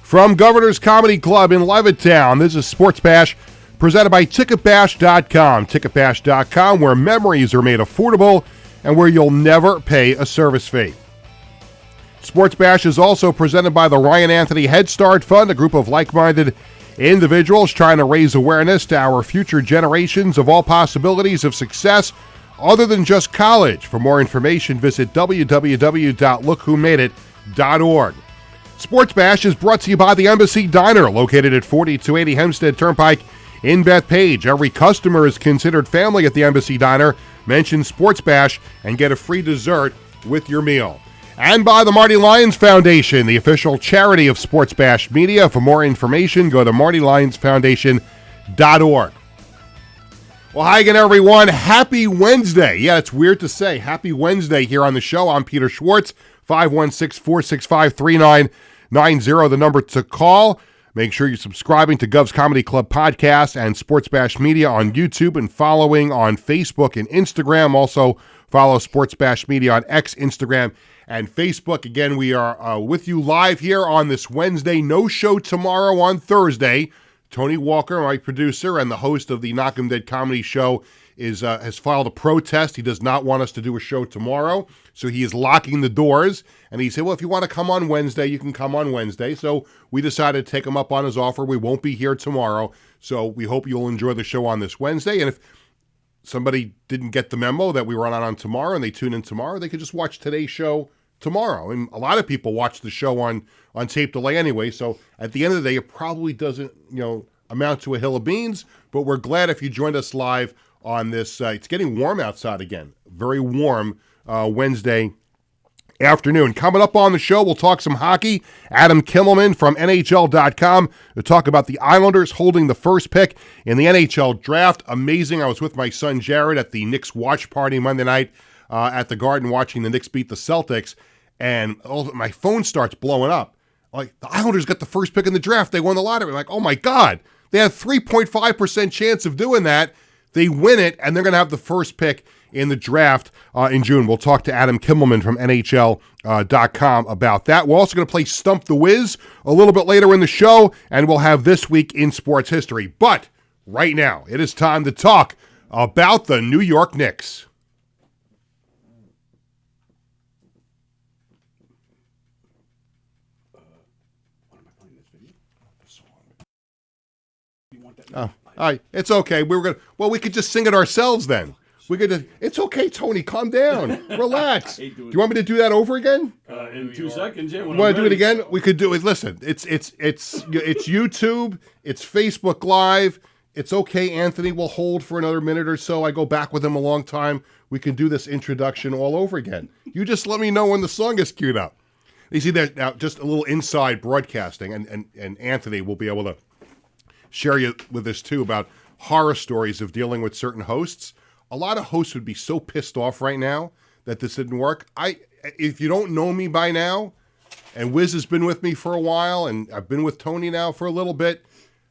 From Governor's Comedy Club in Levittown, this is Sports Bash, presented by TicketBash.com. TicketBash.com, where memories are made affordable and where you'll never pay a service fee. Sports Bash is also presented by the Ryan Anthony Head Start Fund, a group of like-minded individuals trying to raise awareness to our future generations of all possibilities of success other than just college. For more information, visit www.lookwhomadeit.org. Sports Bash is brought to you by the Embassy Diner, located at 4280 Hempstead Turnpike in Bethpage. Every customer is considered family at the Embassy Diner. Mention Sports Bash and get a free dessert with your meal. And by the Marty Lyons Foundation, the official charity of Sports Bash Media. For more information, go to martylyonsfoundation.org. Well, hi again, everyone. Happy Wednesday. Yeah, it's weird to say. Happy Wednesday here on the show. I'm Peter Schwartz, 516-465-3990, the number to call. Make sure you're subscribing to Govs Comedy Club Podcast and Sports Bash Media on YouTube and following on Facebook and Instagram. Also, follow Sports Bash Media on X, Instagram, and Facebook. Again, we are with you live here on this Wednesday. No show tomorrow on Thursday. Tony Walker, my producer and the host of the Knock 'em Dead Comedy Show, has filed a protest. He does not want us to do a show tomorrow, so he is locking the doors. And he said, well, if you want to come on Wednesday, you can come on Wednesday. So we decided to take him up on his offer. We won't be here tomorrow, so we hope you'll enjoy the show on this Wednesday. And if somebody didn't get the memo that we were on tomorrow and they tune in tomorrow, they could just watch today's show tomorrow. And a lot of people watch the show on tape delay anyway, so at the end of the day, it probably doesn't, amount to a hill of beans, but we're glad if you joined us live on this. It's getting warm outside again. Very warm Wednesday afternoon. Coming up on the show, we'll talk some hockey. Adam Kimmelman from NHL.com to talk about the Islanders holding the first pick in the NHL draft. Amazing. I was with my son Jared at the Knicks watch party Monday night at the Garden watching the Knicks beat the Celtics, and my phone starts blowing up. Like, the Islanders got the first pick in the draft. They won the lottery. I'm like, oh my God. They have 3.5% chance of doing that. They win it, and they're going to have the first pick in the draft in June. We'll talk to Adam Kimmelman from NHL.com about that. We're also going to play Stump the Wiz a little bit later in the show, and we'll have This Week in Sports History. But right now, it is time to talk about the New York Knicks. Oh, all right. It's okay. We could just sing it ourselves then. It's okay, Tony. Calm down. Relax. Do you want me to do that over again? In 2 seconds, yeah. Want to do it again? We could do it. Listen, it's YouTube. It's Facebook Live. It's okay, Anthony. We'll hold for another minute or so. I go back with him a long time. We can do this introduction all over again. You just let me know when the song is queued up. You see, there's now just a little inside broadcasting, and Anthony will be able to share you with this too about horror stories of dealing with certain hosts. A lot of hosts would be so pissed off right now that this didn't work. If you don't know me by now, and Wiz has been with me for a while, and I've been with Tony now for a little bit,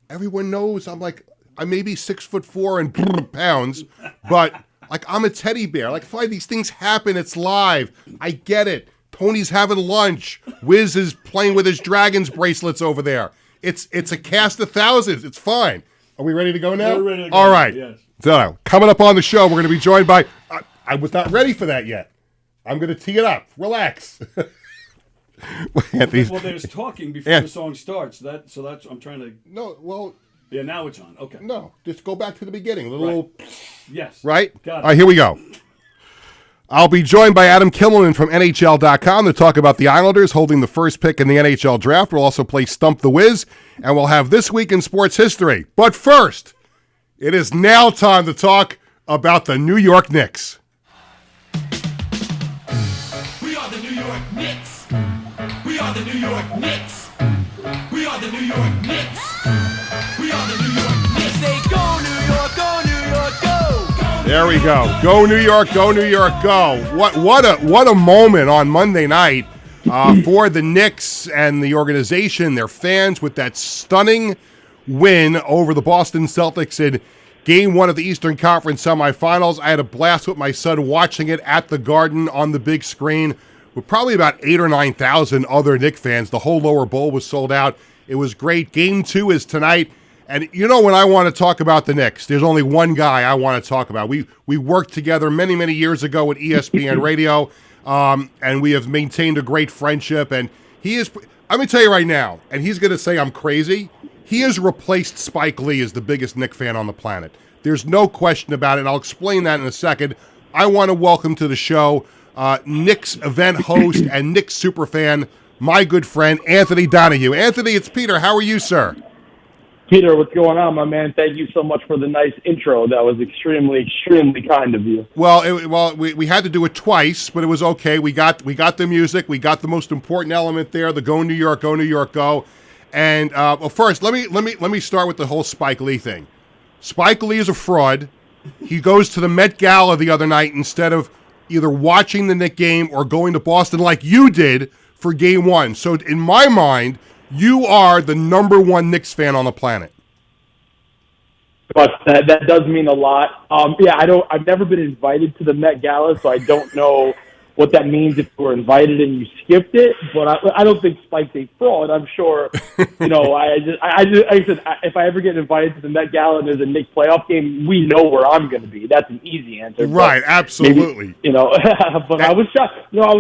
everyone knows I may be 6'4" and pounds, but I'm a teddy bear. If these things happen, it's live. I get it. Tony's having lunch. Wiz is playing with his Dragons bracelets over there. It's a cast of thousands. It's fine. Are we ready to go now? We're ready to go. All right. Yes. So, coming up on the show, we're going to be joined by... I was not ready for that yet. I'm going to tee it up. Relax. Well, there's talking before the song starts. That's I'm trying to... No, well... Yeah, now it's on. Okay. No, just go back to the beginning. Right. Yes. Right? Got it. All right, here we go. I'll be joined by Adam Kimmelman from NHL.com to talk about the Islanders holding the first pick in the NHL draft. We'll also play Stump the Wiz, and we'll have This Week in Sports History. But first, it is now time to talk about the New York Knicks. We are the New York Knicks. We are the New York Knicks. We are the New York Knicks. We are the New York Knicks. Say go New York, go New York, go. There we go. Go New York, go New York, go. What a moment on Monday night for the Knicks and the organization, their fans, with that stunning win over the Boston Celtics in Game 1 of the Eastern Conference semifinals. I had a blast with my son watching it at the Garden on the big screen with probably about 8,000 or 9,000 other Knick fans. The whole lower bowl was sold out. It was great. Game 2 is tonight. And you know, when I want to talk about the Knicks, there's only one guy I want to talk about. We worked together many, many years ago at ESPN Radio, and we have maintained a great friendship. And he is, I'm going to tell you right now, and he's going to say I'm crazy, he has replaced Spike Lee as the biggest Knicks fan on the planet. There's no question about it, and I'll explain that in a second. I want to welcome to the show Knicks event host and Knicks superfan, my good friend, Anthony Donahue. Anthony, it's Peter. How are you, sir? Peter, what's going on, my man? Thank you so much for the nice intro. That was extremely, extremely kind of you. Well, we had to do it twice, but it was okay. We got the music. We got the most important element there, the Go New York, Go New York, Go. And well, first, let me start with the whole Spike Lee thing. Spike Lee is a fraud. He goes to the Met Gala the other night instead of either watching the Knicks game or going to Boston like you did for Game 1. So in my mind, you are the number one Knicks fan on the planet. But that does mean a lot. Yeah, I've never been invited to the Met Gala, so I don't know what that means if you were invited and you skipped it. But I don't think Spike's a fraud. I'm sure, you know, I said, if I ever get invited to the Met Gala and there's a Knicks playoff game, we know where I'm going to be. That's an easy answer. Right, absolutely. Maybe, you know, but I was shocked. You know, I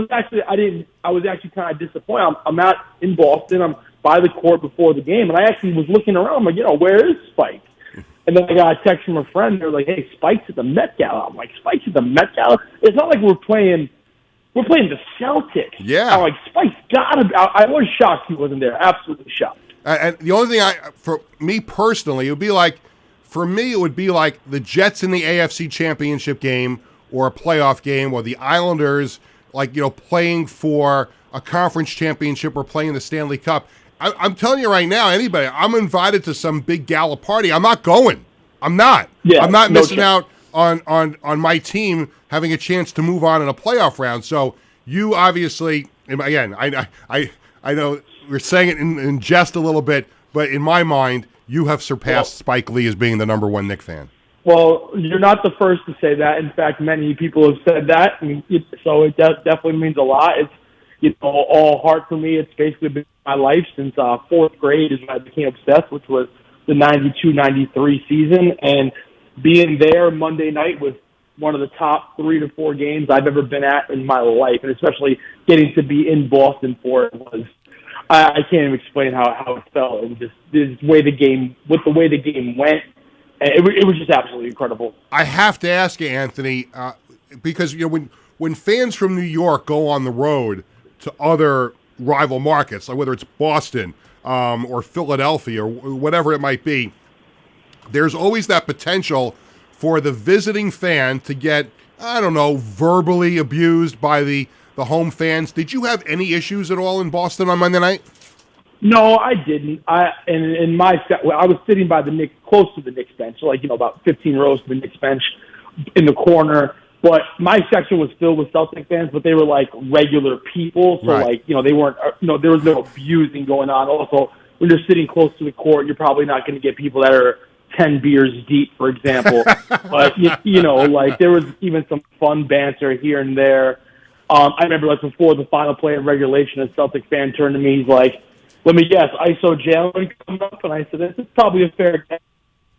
was actually kind of disappointed. I'm out in Boston. I'm by the court before the game, and I actually was looking around. I'm like, you know, where is Spike? And then I got a text from a friend. They're like, hey, Spike's at the Met Gala. I'm like, Spike's at the Met Gala? It's not like we're playing the Celtics. Yeah. I'm like, Spike's got to be. I was shocked he wasn't there. Absolutely shocked. And the only thing for me personally, it would be like the Jets in the AFC Championship game or a playoff game, or the Islanders, like, you know, playing for a conference championship or playing the Stanley Cup. I'm telling you right now, anybody, I'm invited to some big gala party. I'm not going. I'm not. Yeah, I'm not missing out on my team having a chance to move on in a playoff round. So you obviously, again, I know we're saying it in jest a little bit, but in my mind, you have surpassed Spike Lee as being the number one Knicks fan. Well, you're not the first to say that. In fact, many people have said that, so it definitely means a lot. It's, you know, all heart for me. It's basically been my life since fourth grade is when I became obsessed, which was the 92-93 season. And being there Monday night was one of the top 3 to 4 games I've ever been at in my life, and especially getting to be in Boston for it was, I can't even explain how it felt. It was just the way the game went. It was just absolutely incredible. I have to ask you, Anthony, because, you know, when fans from New York go on the road to other rival markets, like whether it's Boston or Philadelphia or whatever it might be, there's always that potential for the visiting fan to get, I don't know, verbally abused by the home fans. Did you have any issues at all in Boston on Monday night? No, I didn't. I was sitting by the Knicks, close to the Knicks bench, so, like, you know, about 15 rows to the Knicks bench in the corner. But my section was filled with Celtic fans, but they were like regular people. So, right. Like, you know, they weren't, you know, there was no abusing going on. Also, when you're sitting close to the court, you're probably not going to get people that are 10 beers deep, for example. But, you know, like, there was even some fun banter here and there. I remember, like, before the final play of regulation, a Celtic fan turned to me. He's like, let me guess, ISO Jalen coming up? And I said, this is probably a fair guess.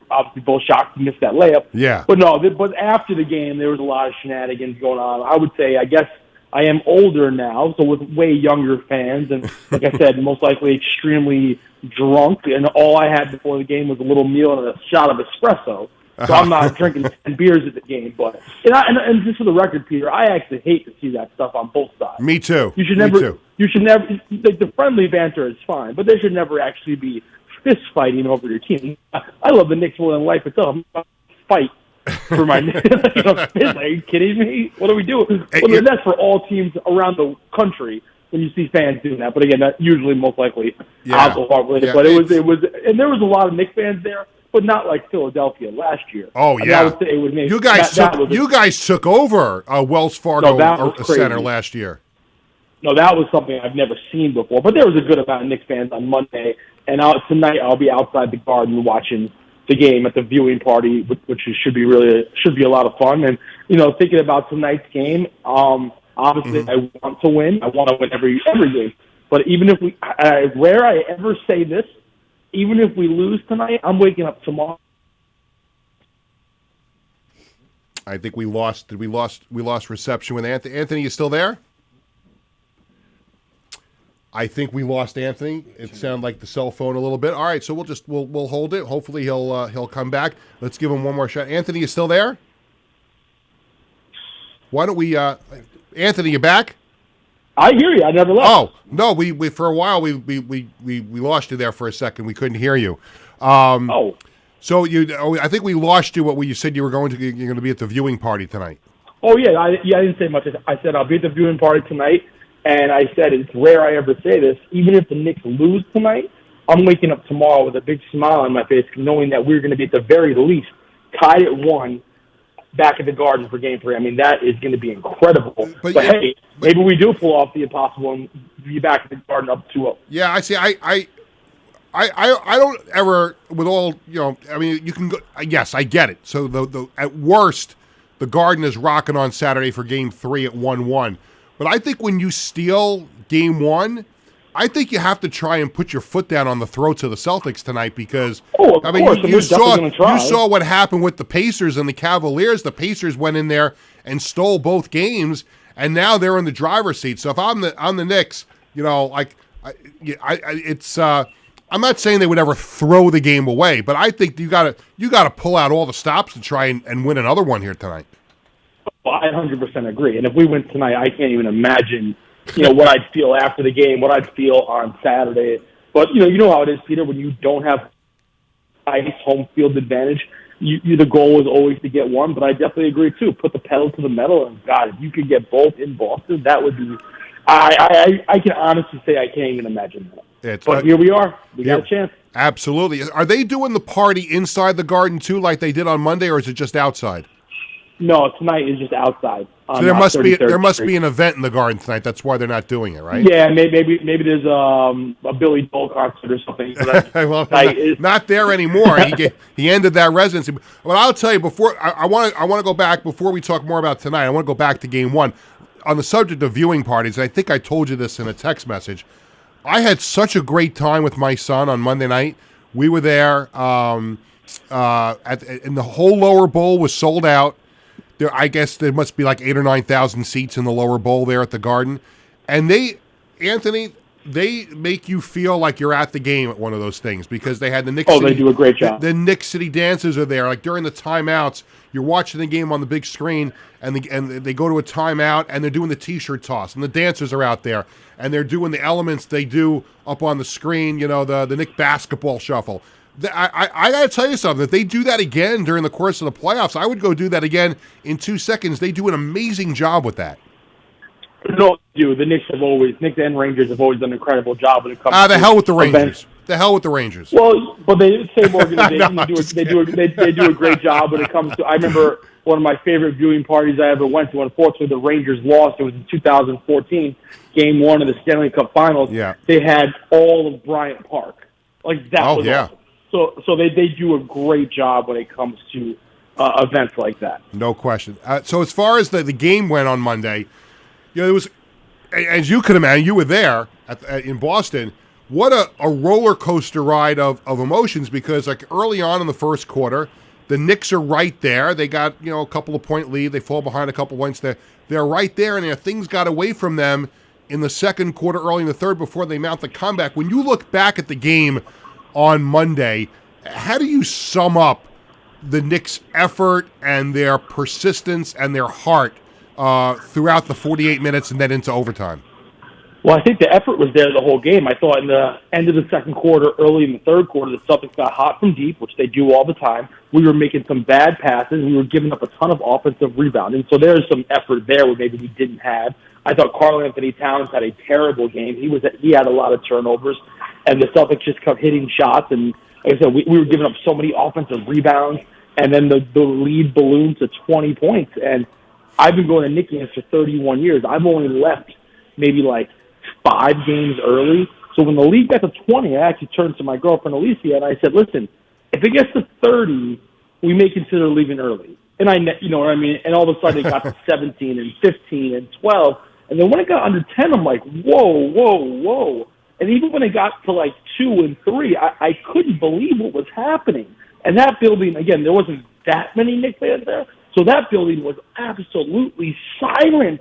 Obviously, both shocked to miss that layup. Yeah. But no, but after the game, there was a lot of shenanigans going on. I would say, I guess I am older now, so with way younger fans. And like I said, most likely extremely drunk. And all I had before the game was a little meal and a shot of espresso. So I'm not drinking 10 beers at the game. But and just for the record, Peter, I actually hate to see that stuff on both sides. Me too. You should never. Like, the friendly banter is fine, but there should never actually be fist fighting over your team. I love the Knicks more than life itself. I'm not fight for my fist. Are you kidding me? What are we doing? Well, that's for all teams around the country when you see fans doing that. But again, that usually most likely alcohol related. But it was, and there was a lot of Knicks fans there, but not like Philadelphia last year. Oh, yeah. I would say it was maybe, you guys took over Wells Fargo Center last year. No, that was something I've never seen before. But there was a good amount of Knicks fans on Monday. And tonight I'll be outside the Garden watching the game at the viewing party, which should be a lot of fun. And, you know, thinking about tonight's game, obviously I want to win. I want to win every game. But even if rare I ever say this, even if we lose tonight, I'm waking up tomorrow. I think we lost. We lost reception with Anthony. Anthony, you still there? I think we lost Anthony. It sounded like the cell phone a little bit. All right, so we'll hold it. Hopefully he'll come back. Let's give him one more shot. Anthony, you still there? Why don't we? Anthony, you back? I hear you. I never left. Oh no, we for a while we lost you there for a second. We couldn't hear you. So I think we lost you. What you said you're going to be at the viewing party tonight. Oh yeah, I didn't say much. I said I'll be at the viewing party tonight, and I said it's rare I ever say this. Even if the Knicks lose tonight, I'm waking up tomorrow with a big smile on my face, knowing that we're going to be at the very least tied at 1, back at the Garden for Game 3. I mean, that is going to be incredible. But hey, maybe we do pull off the impossible and be back at the Garden up 2-0. Yeah, I see. I don't ever, with all, I mean, you can go, yes, I get it. So the at worst, the Garden is rocking on Saturday for Game 3 at 1-1. But I think when you steal Game 1, I think you have to try and put your foot down on the throats of the Celtics tonight because, I mean, you saw what happened with the Pacers and the Cavaliers. The Pacers went in there and stole both games, and now they're in the driver's seat. So if I'm the Knicks, I'm not saying they would ever throw the game away, but I think you got to pull out all the stops to try and win another one here tonight. Well, I 100% agree. And if we win tonight, I can't even imagine, what I'd feel after the game, what I'd feel on Saturday. But you know how it is, Peter. When you don't have ice home field advantage, the goal is always to get one. But I definitely agree too. Put the pedal to the metal, and God, if you could get both in Boston, that would be. I can honestly say I can't even imagine that. But here we are. We got a chance. Absolutely. Are they doing the party inside the Garden too, like they did on Monday, or is it just outside? No, tonight is just outside. So there must be an event in the Garden tonight. That's why they're not doing it, right? Yeah, maybe there's a Billy Joel concert or something. Well, not there anymore. He ended that residency. But I'll tell you, before I want to go back before we talk more about tonight. I want to go back to Game 1 on the subject of viewing parties. I think I told you this in a text message. I had such a great time with my son on Monday night. We were there, and the whole lower bowl was sold out. I guess there must be like 8,000 or 9,000 seats in the lower bowl there at the Garden. And they make you feel like you're at the game at one of those things because they had the Knicks. They do a great job. The Knicks City dancers are there. Like during the timeouts, you're watching the game on the big screen, and they go to a timeout, and they're doing the T-shirt toss, and the dancers are out there, and they're doing the elements they do up on the screen. The Knick basketball shuffle. I got to tell you something. If they do that again during the course of the playoffs, I would go do that again in 2 seconds. They do an amazing job with that. No, dude. The Knicks and Rangers have always done an incredible job when it comes. The hell with the Rangers. The hell with the Rangers. Well, but they same organization. They do a great job when it comes to. I remember one of my favorite viewing parties I ever went to. Unfortunately, the Rangers lost. It was in 2014, Game 1 of the Stanley Cup Finals. Yeah. They had all of Bryant Park. Like that. Oh was yeah. Awesome. So they do a great job when it comes to events like that. No question. So as far as the game went on Monday, it was, as you could imagine, you were there in Boston. What a roller coaster ride of emotions because like early on in the first quarter, the Knicks are right there. They got a couple of point lead. They fall behind a couple points. They're right there, and things got away from them in the second quarter, early in the third, before they mount the comeback. When you look back at the game on Monday, how do you sum up the Knicks' effort and their persistence and their heart throughout the 48 minutes and then into overtime? Well, I think the effort was there the whole game. I thought in the end of the second quarter, early in the third quarter, the Celtics got hot from deep, which they do all the time. We were making some bad passes. We were giving up a ton of offensive rebounding. So there's some effort there where maybe we didn't have. I thought Karl Anthony Towns had a terrible game. He had a lot of turnovers, and the Celtics just kept hitting shots. And like I said, we were giving up so many offensive rebounds, and then the lead ballooned to 20 points. And I've been going to Knicks games for 31 years. I've only left maybe like 5 games early. So when the league got to 20, I actually turned to my girlfriend Alicia and I said, "Listen, if it gets to 30, we may consider leaving early." And you know what I mean? And all of a sudden it got to 17 and 15 and 12. And then when it got under 10, I'm like, whoa. And even when it got to like 2 and 3, I couldn't believe what was happening. And that building, again, there wasn't that many Knicks fans there, so that building was absolutely silent.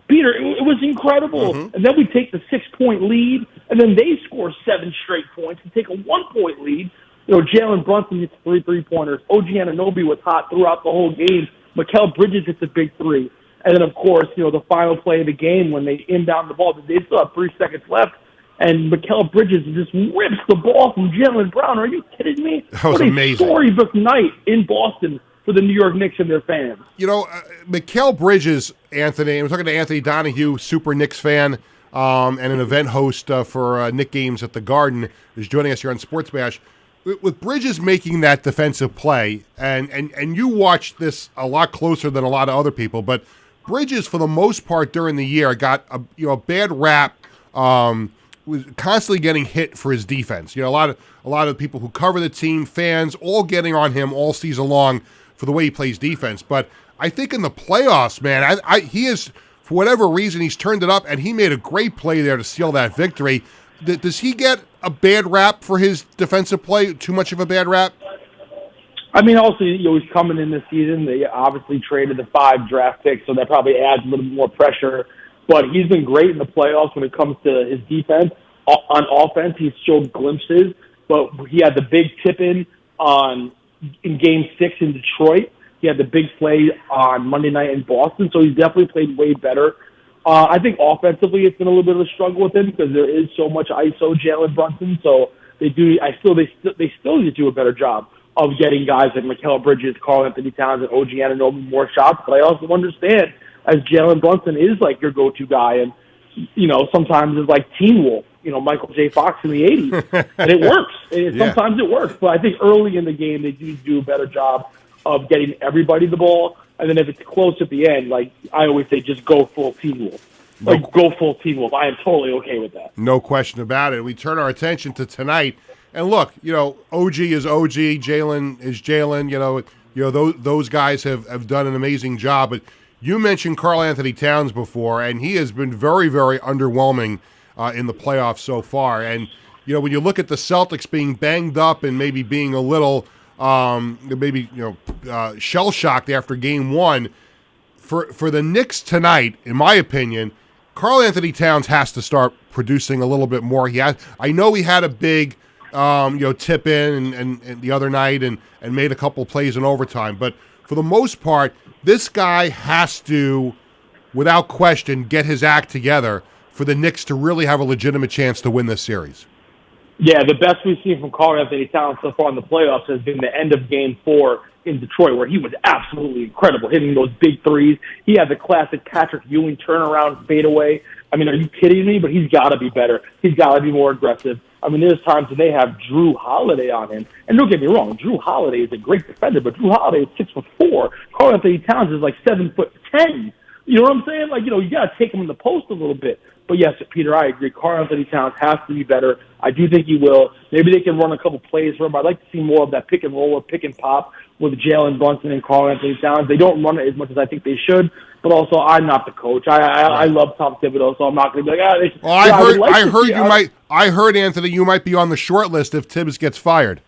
Peter, it was incredible. Mm-hmm. And then we take the 6-point lead, and then they score 7 straight points and take a 1-point lead. Jalen Brunson hits 3 3-pointers. OG Anunoby was hot throughout the whole game. Mikal Bridges hits a big 3. And then, of course, the final play of the game when they inbound the ball, they still have 3 seconds left. And Mikal Bridges just rips the ball from Jaylen Brown. Are you kidding me? That was amazing. Storybook night in Boston for the New York Knicks and their fans. Mikal Bridges, Anthony, I'm talking to Anthony Donahue, super Knicks fan, and an event host for Knick games at the Garden, who's joining us here on Sports Bash. With Bridges making that defensive play, and you watched this a lot closer than a lot of other people, but Bridges, for the most part during the year, got a bad rap. Was constantly getting hit for his defense. A lot of people who cover the team, fans, all getting on him all season long for the way he plays defense. But I think in the playoffs, man, he is, for whatever reason, he's turned it up, and he made a great play there to seal that victory. Does he get a bad rap for his defensive play? Too much of a bad rap? I mean, also, he's coming in this season. They obviously traded the 5 draft picks, so that probably adds a little bit more pressure. But he's been great in the playoffs when it comes to his defense. On offense, he's showed glimpses, but he had the big tip-in in Game 6 in Detroit. He had the big play on Monday night in Boston, so he's definitely played way better. I think offensively it's been a little bit of a struggle with him because there is so much ISO Jalen Brunson, so they still need to do a better job of getting guys like Mikal Bridges, Karl Anthony Towns, and OG Anunoby more shots. But I also understand, as Jalen Brunson is like your go-to guy, and sometimes it's like Teen Wolf, Michael J. Fox in the 80s, and it works. Sometimes it works, but I think early in the game they do a better job of getting everybody the ball, and then if it's close at the end, like I always say, just go full Teen Wolf. Go full Teen Wolf. I am totally okay with that. No question about it. We turn our attention to tonight, and look, OG is OG, Jalen is Jalen. Those guys have done an amazing job, but you mentioned Karl Anthony Towns before, and he has been very, very underwhelming in the playoffs so far. And, when you look at the Celtics being banged up and maybe being a little shell-shocked after Game 1, for the Knicks tonight, in my opinion, Karl Anthony Towns has to start producing a little bit more. I know he had a big tip in and the other night and made a couple plays in overtime, but for the most part, this guy has to, without question, get his act together for the Knicks to really have a legitimate chance to win this series. Yeah, the best we've seen from Karl Anthony Towns so far in the playoffs has been the end of Game 4 in Detroit, where he was absolutely incredible, hitting those big threes. He had the classic Patrick Ewing turnaround fadeaway. I mean, are you kidding me? But he's got to be better. He's got to be more aggressive. I mean, there's times when they have Drew Holiday on him. And don't get me wrong, Drew Holiday is a great defender, but Drew Holiday is 6'4". Karl Anthony Towns is like 7'10". You know what I'm saying? Like, you got to take him in the post a little bit. But yes, Peter, I agree. Karl Anthony Towns has to be better. I do think he will. Maybe they can run a couple plays for him. I'd like to see more of that pick and roll or pick and pop with Jalen Brunson and Karl Anthony Towns. They don't run it as much as I think they should. But also, I'm not the coach. I love Tom Thibodeau, so I'm not going to be like, I heard Anthony, you might be on the short list if Tibbs gets fired.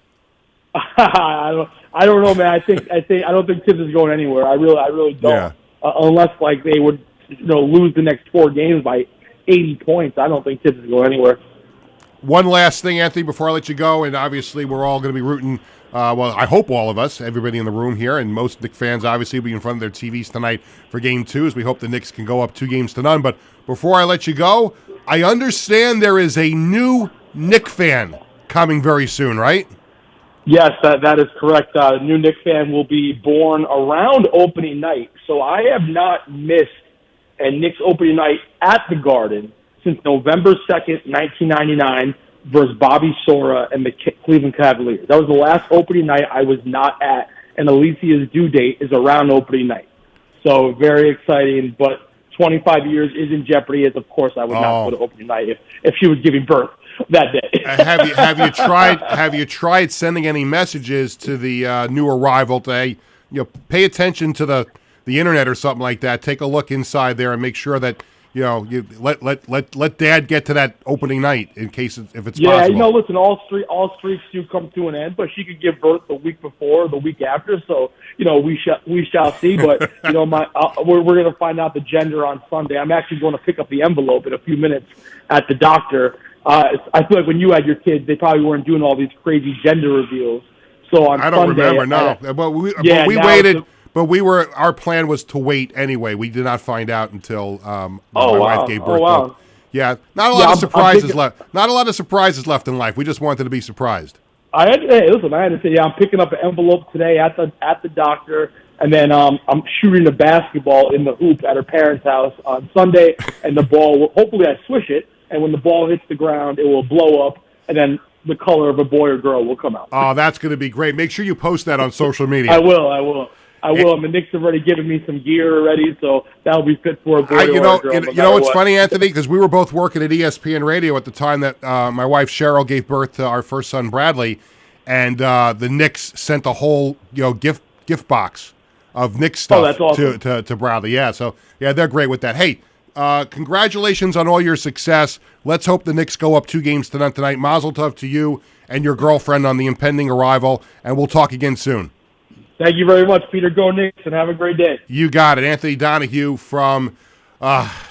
I don't know, man. I don't think Tibbs is going anywhere. I really don't. Yeah. Unless like they would, lose the next 4 games by 80 points. I don't think Tibbs is going anywhere. One last thing, Anthony, before I let you go, and obviously we're all going to be rooting. I hope all of us, everybody in the room here, and most Knicks fans obviously will be in front of their TVs tonight for Game 2, as we hope the Knicks can go up 2-0. But before I let you go, I understand there is a new Knicks fan coming very soon, right? Yes, that is correct. A new Knicks fan will be born around opening night. So I have not missed a Knicks opening night at the Garden since November 2nd, 1999, versus Bobby Sora and the Cleveland Cavaliers. That was the last opening night I was not at, and Alicia's due date is around opening night. So very exciting, but 25 years is in jeopardy, as of course I would not go to opening night if she was giving birth that day. Have you tried sending any messages to the new arrival to pay attention to the internet or something like that? Take a look inside there and make sure that you let Dad get to that opening night in case if it's Yeah, possible. listen, all streaks do come to an end, but she could give birth the week before, or the week after. So, we shall see. But we're going to find out the gender on Sunday. I'm actually going to pick up the envelope in a few minutes at the doctor. I feel like when you had your kids, they probably weren't doing all these crazy gender reveals. So on I don't Sunday, remember. No, but we waited. But our plan was to wait anyway. We did not find out until my wife gave birth. Wow. Yeah, not a lot of surprises left. Not a lot of surprises left in life. We just wanted to be surprised. I had to say, I'm picking up an envelope today at the doctor, and then I'm shooting a basketball in the hoop at her parents' house on Sunday, and the ball, hopefully I swish it, and when the ball hits the ground, it will blow up, and then the color of a boy or girl will come out. Oh, that's going to be great. Make sure you post that on social media. I will. The Knicks have already given me some gear already, so that'll be fit for a boy or a girl. You know what's funny, Anthony? Because we were both working at ESPN Radio at the time that my wife Cheryl gave birth to our first son Bradley, and the Knicks sent a whole gift box of Knicks stuff that's awesome. to Bradley. Yeah, so they're great with that. Hey, congratulations on all your success. Let's hope the Knicks go up 2 games tonight. Mazel tov to you and your girlfriend on the impending arrival, and we'll talk again soon. Thank you very much, Peter. Go Knicks, and have a great day. You got it. Anthony Donahue from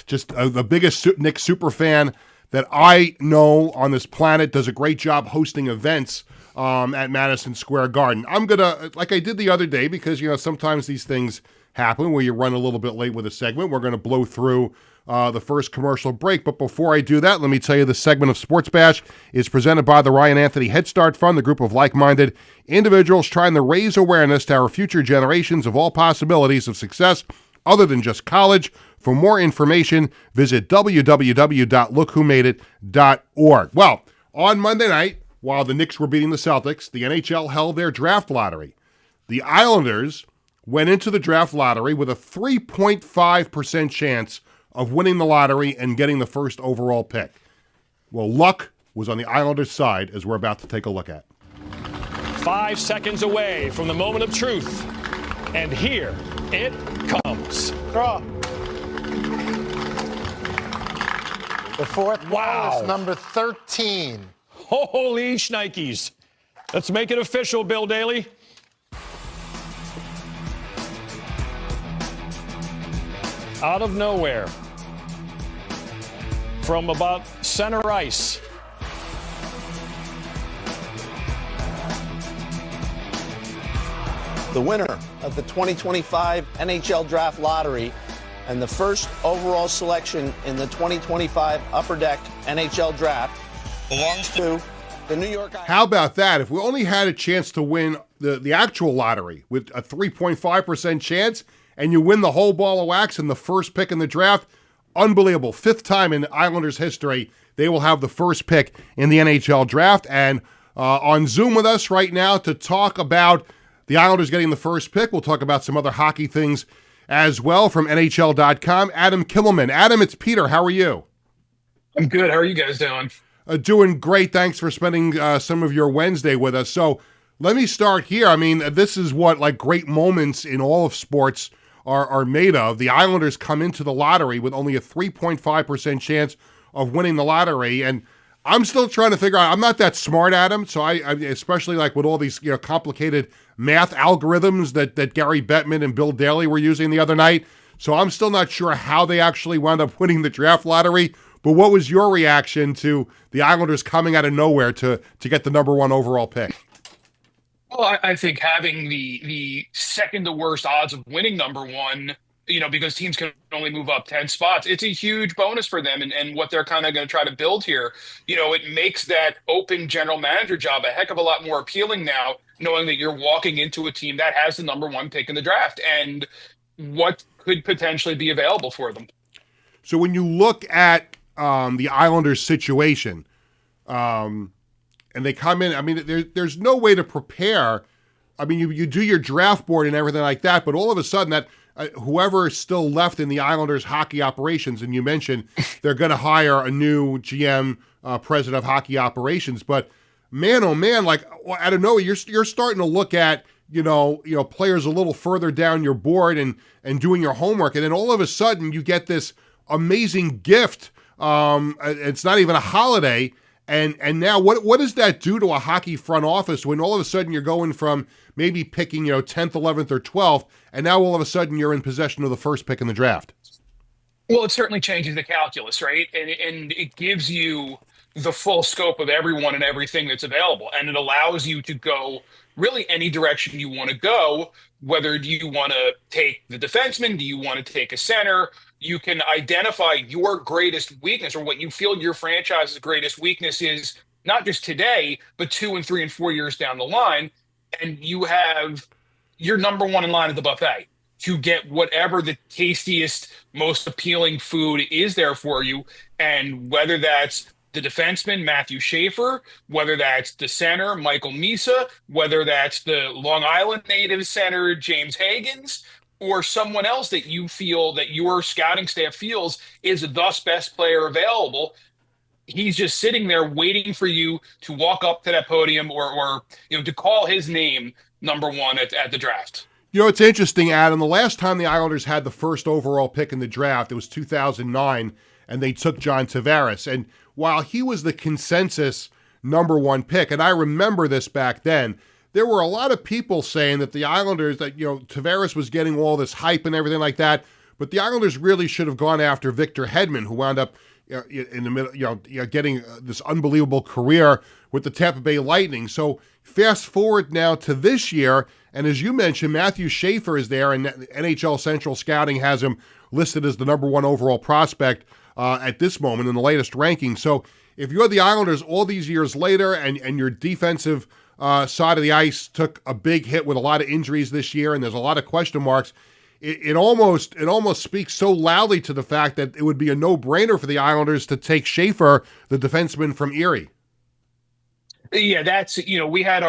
just the biggest Knicks super fan that I know on this planet, does a great job hosting events at Madison Square Garden. I'm going to, like I did the other day, because, sometimes these things happen where you run a little bit late with a segment. We're going to blow through the first commercial break. But before I do that, let me tell you this segment of Sports Bash is presented by the Ryan Anthony Head Start Fund, the group of like-minded individuals trying to raise awareness to our future generations of all possibilities of success other than just college. For more information, visit www.lookwhomadeit.org. Well, on Monday night, while the Knicks were beating the Celtics, the NHL held their draft lottery. The Islanders went into the draft lottery with a 3.5% chance of winning the lottery and getting the first overall pick. Well, luck was on the Islanders' side, as we're about to take a look at. 5 seconds away from the moment of truth. And here it comes. Draw. The fourth ball is number 13. Holy shnikes. Let's make it official, Bill Daly. Out of nowhere, from about center ice, The winner of the 2025 NHL Draft Lottery and the first overall selection in the 2025 Upper Deck NHL Draft belongs to the New York Islanders. How about that? If we only had a chance to win the actual lottery with a 3.5% chance, and you win the whole ball of wax in the first pick in the draft, unbelievable. 5th time in Islanders history, they will have the first pick in the NHL draft. And on Zoom with us right now to talk about the Islanders getting the first pick, we'll talk about some other hockey things as well from NHL.com, Adam Kimmelman. Adam, it's Peter. How are you? I'm good. How are you guys doing? Doing great. Thanks for spending some of your Wednesday with us. So let me start here. I mean, this is what great moments in all of sports are made of. The Islanders come into the lottery with only a 3.5% chance of winning the lottery, and I'm still trying to figure out. I'm not that smart, Adam, so I especially with all these complicated math algorithms that Gary Bettman and Bill Daly were using the other night. So I'm still not sure how they actually wound up winning the draft lottery. But what was your reaction to the Islanders coming out of nowhere to get the number 1 overall pick? Well, I think having the second to worst odds of winning number 1, because teams can only move up 10 spots, it's a huge bonus for them and what they're kind of going to try to build here. It makes that open general manager job a heck of a lot more appealing now, knowing that you're walking into a team that has the number 1 pick in the draft and what could potentially be available for them. So when you look at the Islanders' situation, and they come in, I mean, there's no way to prepare. I mean, you do your draft board and everything like that, but all of a sudden that whoever is still left in the Islanders hockey operations, and you mentioned they're going to hire a new GM, president of hockey operations, but man, oh man, out of nowhere, you're starting to look at, players a little further down your board and doing your homework. And then all of a sudden you get this amazing gift. It's not even a holiday. And now what does that do to a hockey front office when all of a sudden you're going from maybe picking, 10th, 11th, or 12th, and now all of a sudden you're in possession of the first pick in the draft? Well, it certainly changes the calculus, right? And it gives you the full scope of everyone and everything that's available. And it allows you to go really any direction you want to go, whether you want to take the defenseman, do you want to take a center? You can identify your greatest weakness or what you feel your franchise's greatest weakness is, not just today, but 2 and 3 and 4 years down the line. And you have your number one in line at the buffet to get whatever the tastiest, most appealing food is there for you. And whether that's the defenseman, Matthew Schaefer, whether that's the center, Michael Misa, whether that's the Long Island native center, James Higgins, or someone else that you feel that your scouting staff feels is the best player available, he's just sitting there waiting for you to walk up to that podium or to call his name number one at the draft. It's interesting, Adam. The last time the Islanders had the first overall pick in the draft, it was 2009, and they took John Tavares. And while he was the consensus number one pick, and I remember this back then, there were a lot of people saying that the Islanders, that, Tavares was getting all this hype and everything like that, but the Islanders really should have gone after Victor Hedman, who wound up in the middle, getting this unbelievable career with the Tampa Bay Lightning. So fast forward now to this year, and as you mentioned, Matthew Schaefer is there, and NHL Central Scouting has him listed as the number one overall prospect at this moment in the latest ranking. So if you're the Islanders all these years later, and your defensive side of the ice took a big hit with a lot of injuries this year, and there's a lot of question marks, it almost speaks so loudly to the fact that it would be a no-brainer for the Islanders to take Schaefer, the defenseman from Erie. Yeah, that's, we had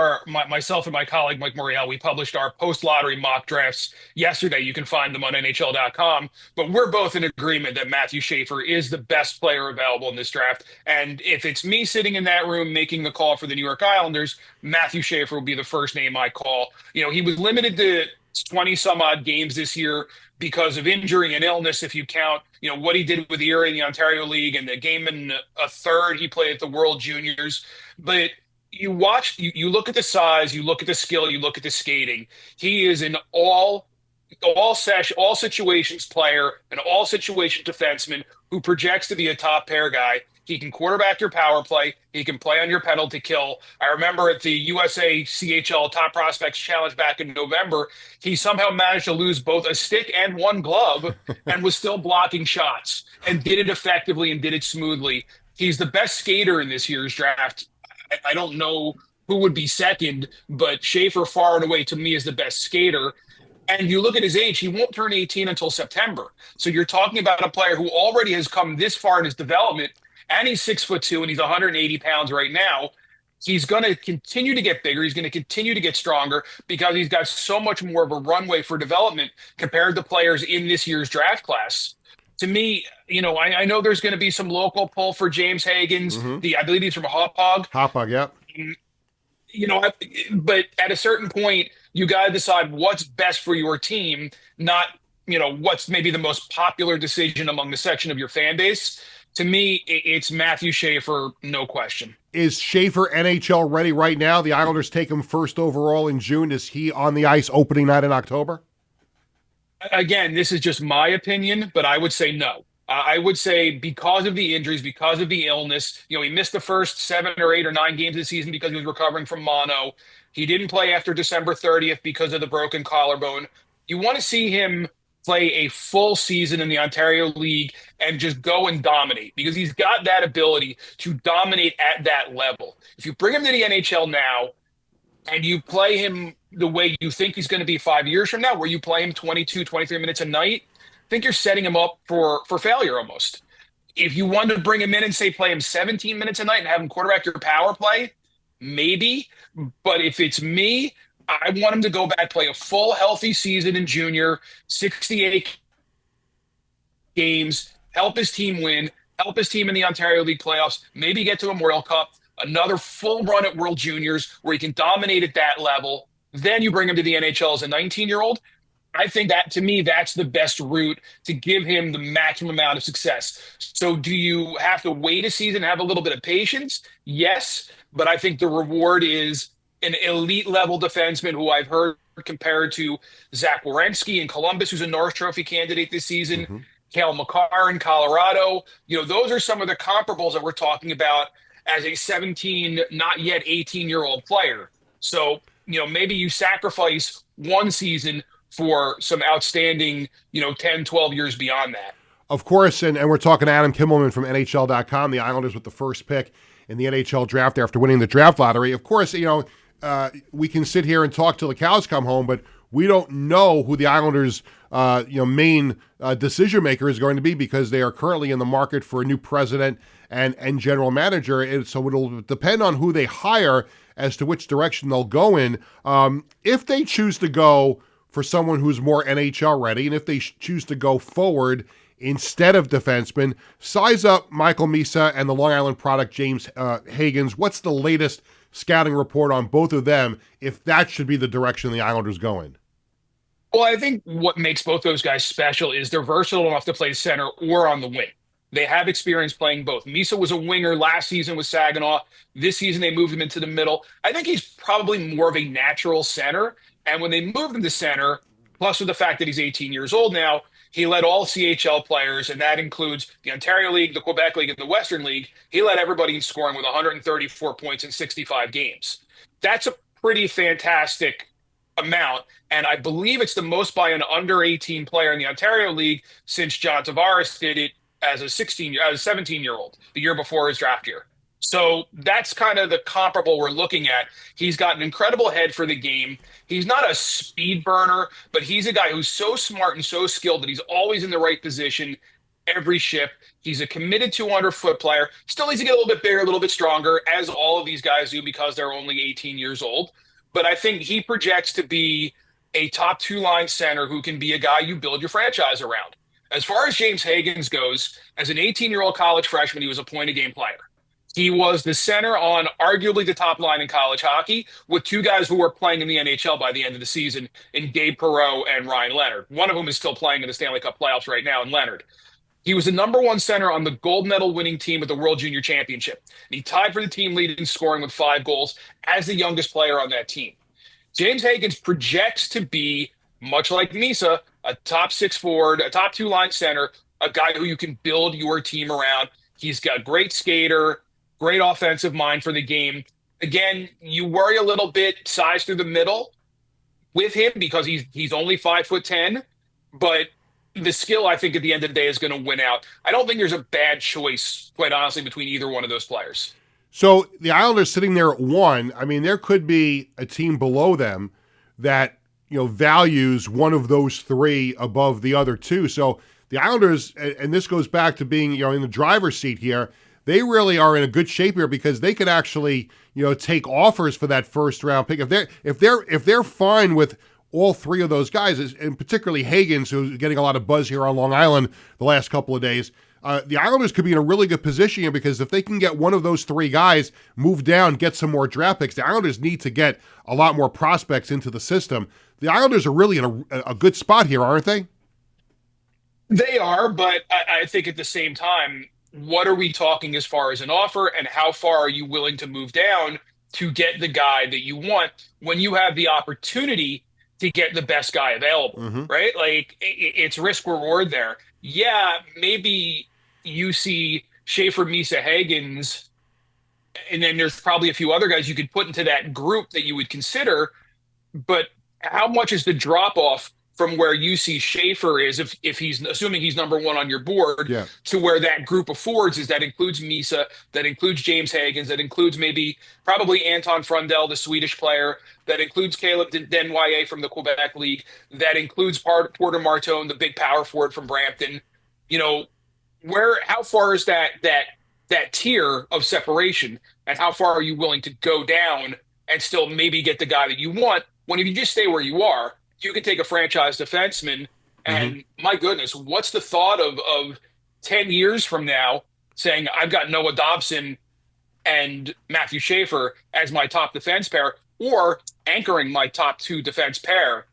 myself and my colleague, Mike Morial, we published our post-lottery mock drafts yesterday. You can find them on NHL.com. But we're both in agreement that Matthew Schaefer is the best player available in this draft. And if it's me sitting in that room making the call for the New York Islanders, Matthew Schaefer will be the first name I call. He was limited to 20-some-odd games this year because of injury and illness, if you count, what he did with Erie in the Ontario League and the game in a third he played at the World Juniors. But you look at the size, you look at the skill, you look at the skating. He is an all situations player, an all situation defenseman who projects to be a top pair guy. He can quarterback your power play. He can play on your penalty kill. I remember at the USA CHL Top Prospects Challenge back in November, he somehow managed to lose both a stick and one glove and was still blocking shots and did it effectively and did it smoothly. He's the best skater in this year's draft. I don't know who would be second, but Schaefer far and away to me is the best skater. And you look at his age, he won't turn 18 until September. So you're talking about a player who already has come this far in his development, and he's 6'2" and he's 180 pounds right now. He's going to continue to get bigger. He's going to continue to get stronger because he's got so much more of a runway for development compared to players in this year's draft class. To me, I know there's going to be some local pull for James Higgins. Mm-hmm. I believe he's from Hauppauge. Hauppauge, yep. But at a certain point, you got to decide what's best for your team, not, what's maybe the most popular decision among the section of your fan base. To me, it's Matthew Schaefer, no question. Is Schaefer NHL ready right now? The Islanders take him first overall in June. Is he on the ice opening night in October? Again, this is just my opinion, but I would say no. I would say because of the injuries, because of the illness, he missed the first 7 or 8 or 9 games of the season because he was recovering from mono. He didn't play after December 30th because of the broken collarbone. You want to see him play a full season in the Ontario League and just go and dominate because he's got that ability to dominate at that level. If you bring him to the NHL now and you play him the way you think he's going to be 5 years from now, where you play him 22, 23 minutes a night, I think you're setting him up for failure almost. If you wanted to bring him in and say play him 17 minutes a night and have him quarterback your power play, maybe. But if it's me, I want him to go back, play a full healthy season in junior, 68 games, help his team win, help his team in the Ontario League playoffs, maybe get to a World Cup, another full run at World Juniors where he can dominate at that level. Then you bring him to the NHL as a 19-year-old. I think that, to me, that's the best route to give him the maximum amount of success. So do you have to wait a season, have a little bit of patience? Yes, but I think the reward is an elite level defenseman who I've heard compared to Zach Werenski in Columbus, who's a Norris Trophy candidate this season, Cale Makar in Colorado. Those are some of the comparables that we're talking about as a 17, not yet 18-year-old player. So, maybe you sacrifice one season for some outstanding, 10, 12 years beyond that. Of course, and we're talking to Adam Kimmelman from NHL.com, the Islanders with the first pick in the NHL draft after winning the draft lottery. Of course, we can sit here and talk till the cows come home, but we don't know who the Islanders' main decision maker is going to be, because they are currently in the market for a new president and general manager. And so it'll depend on who they hire as to which direction they'll go in. If they choose to go for someone who's more NHL ready, and if they choose to go forward instead of defensemen, size up Michael Misa and the Long Island product James Hagens. What's the latest scouting report on both of them, if that should be the direction the Islanders go in? Well, I think what makes both those guys special is they're versatile enough to play center or on the wing. They have experience playing both. Misa was a winger last season with Saginaw. This season, they moved him into the middle. I think he's probably more of a natural center. And when they moved him to center, plus with the fact that he's 18 years old now, he led all CHL players, and that includes the Ontario League, the Quebec League, and the Western League. He led everybody in scoring with 134 points in 65 games. That's a pretty fantastic amount, and I believe it's the most by an under 18 player in the Ontario League since John Tavares did it as a 17-year-old the year before his draft year. So that's kind of the comparable we're looking at. He's got an incredible head for the game. He's not a speed burner, but he's a guy who's so smart and so skilled that he's always in the right position every shift. He's a committed 200-foot player. Still needs to get a little bit bigger, a little bit stronger, as all of these guys do because they're only 18 years old. But I think he projects to be a top two-line center who can be a guy you build your franchise around. As far as James Hagens goes, as an 18-year-old college freshman, he was a point-a-game player. He was the center on arguably the top line in college hockey, with two guys who were playing in the NHL by the end of the season in Gabe Perreault and Ryan Leonard. One of whom is still playing in the Stanley Cup playoffs right now in Leonard. He was the number one center on the gold medal winning team at the World Junior Championship. And he tied for the team lead in scoring with 5 goals as the youngest player on that team. James Hagens projects to be, much like Misa, a top 6 forward, a top 2-line center, a guy who you can build your team around. He's got great skater, great offensive mind for the game. Again, you worry a little bit size through the middle with him because he's only 5'10", but the skill, I think, at the end of the day is going to win out. I don't think there's a bad choice, quite honestly, between either one of those players. So the Islanders sitting there at 1, I mean, there could be a team below them that, values one of those 3 above the other 2. So the Islanders, and this goes back to being, in the driver's seat here, they really are in a good shape here because they could actually, take offers for that first round pick. If they're fine with all 3 of those guys, and particularly Hagens, who's getting a lot of buzz here on Long Island the last couple of days, the Islanders could be in a really good position here because if they can get one of those 3 guys, move down, get some more draft picks, the Islanders need to get a lot more prospects into the system. The Islanders are really in a good spot here, aren't they? They are, but I think at the same time, what are we talking as far as an offer, and how far are you willing to move down to get the guy that you want when you have the opportunity to get the best guy available, right? Like, it's risk reward there. Yeah, maybe you see Schaefer, Misa, Hagens, and then there's probably a few other guys you could put into that group that you would consider, but how much is the drop off from where you see Schaefer is, if he's assuming he's number 1 on your board, to where that group of forwards is? That includes Misa, that includes James Hagens, that includes probably Anton Frundell, the Swedish player, that includes Caleb Denwye from the Quebec League, that includes Porter Martone, the big power forward from Brampton. How far is that tier of separation, and how far are you willing to go down and still maybe get the guy that you want, when if you just stay where you are, you can take a franchise defenseman, and my goodness, what's the thought of 10 years from now saying, I've got Noah Dobson and Matthew Schaefer as my top defense pair, or anchoring my top 2 defense pair?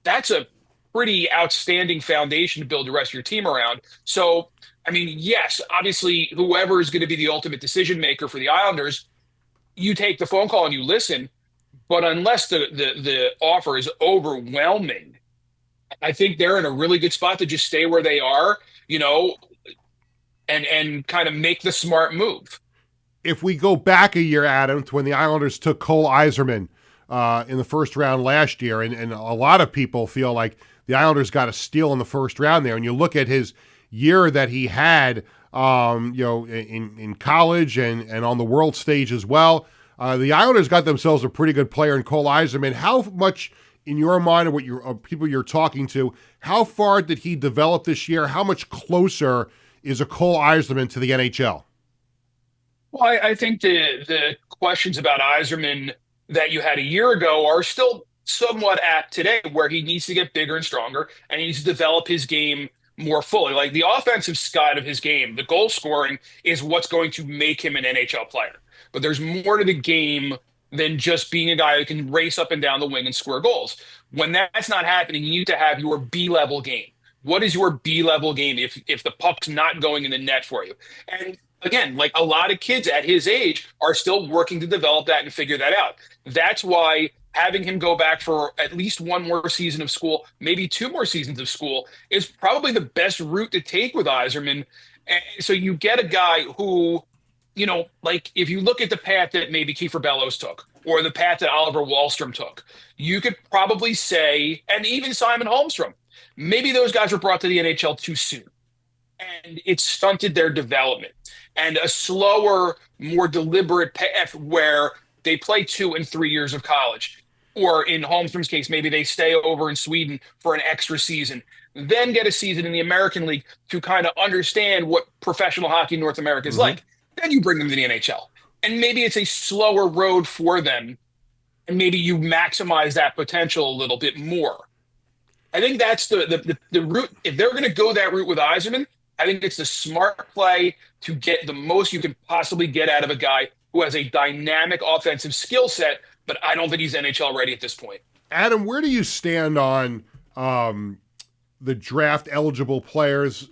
That's a pretty outstanding foundation to build the rest of your team around. So, I mean, yes, obviously, whoever is going to be the ultimate decision maker for the Islanders, you take the phone call and you listen. But unless the offer is overwhelming, I think they're in a really good spot to just stay where they are, and kind of make the smart move. If we go back a year, Adam, to when the Islanders took Cole Yzerman in the first round last year, and a lot of people feel like the Islanders got a steal in the first round there, and you look at his year that he had, in college and on the world stage as well, the Islanders got themselves a pretty good player in Cole Yzerman. How much, in your mind, or what people you're talking to, how far did he develop this year? How much closer is a Cole Yzerman to the NHL? Well, I think the questions about Yzerman that you had a year ago are still somewhat apt today, where he needs to get bigger and stronger, and he needs to develop his game more fully. Like, the offensive side of his game, the goal scoring, is what's going to make him an NHL player. But there's more to the game than just being a guy who can race up and down the wing and score goals. When that's not happening, you need to have your B-level game. What is your B-level game if the puck's not going in the net for you? And again, like, a lot of kids at his age are still working to develop that and figure that out. That's why having him go back for at least one more season of school, maybe two more seasons of school, is probably the best route to take with Yzerman. And so you get a guy who, like, if you look at the path that maybe Kiefer Bellows took, or the path that Oliver Wahlstrom took, you could probably say, and even Simon Holmstrom, maybe those guys were brought to the NHL too soon, and it stunted their development. And a slower, more deliberate path where they play 2 and 3 years of college, or in Holmstrom's case, maybe they stay over in Sweden for an extra season, then get a season in the American League to kind of understand what professional hockey in North America is like. Then you bring them to the NHL. And maybe it's a slower road for them, and maybe you maximize that potential a little bit more. I think that's the route. If they're going to go that route with Yzerman, I think it's the smart play to get the most you can possibly get out of a guy who has a dynamic offensive skill set, but I don't think he's NHL ready at this point. Adam, where do you stand on the draft eligible players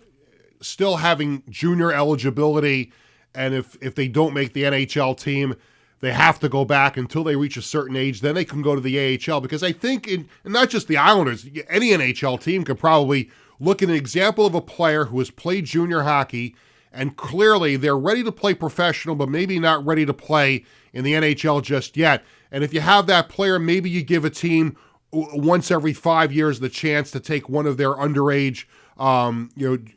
still having junior eligibility, and if they don't make the NHL team, they have to go back until they reach a certain age, then they can go to the AHL? Because I think, and not just the Islanders, any NHL team could probably look at an example of a player who has played junior hockey, and clearly they're ready to play professional, but maybe not ready to play in the NHL just yet. And if you have that player, maybe you give a team once every 5 years the chance to take one of their underage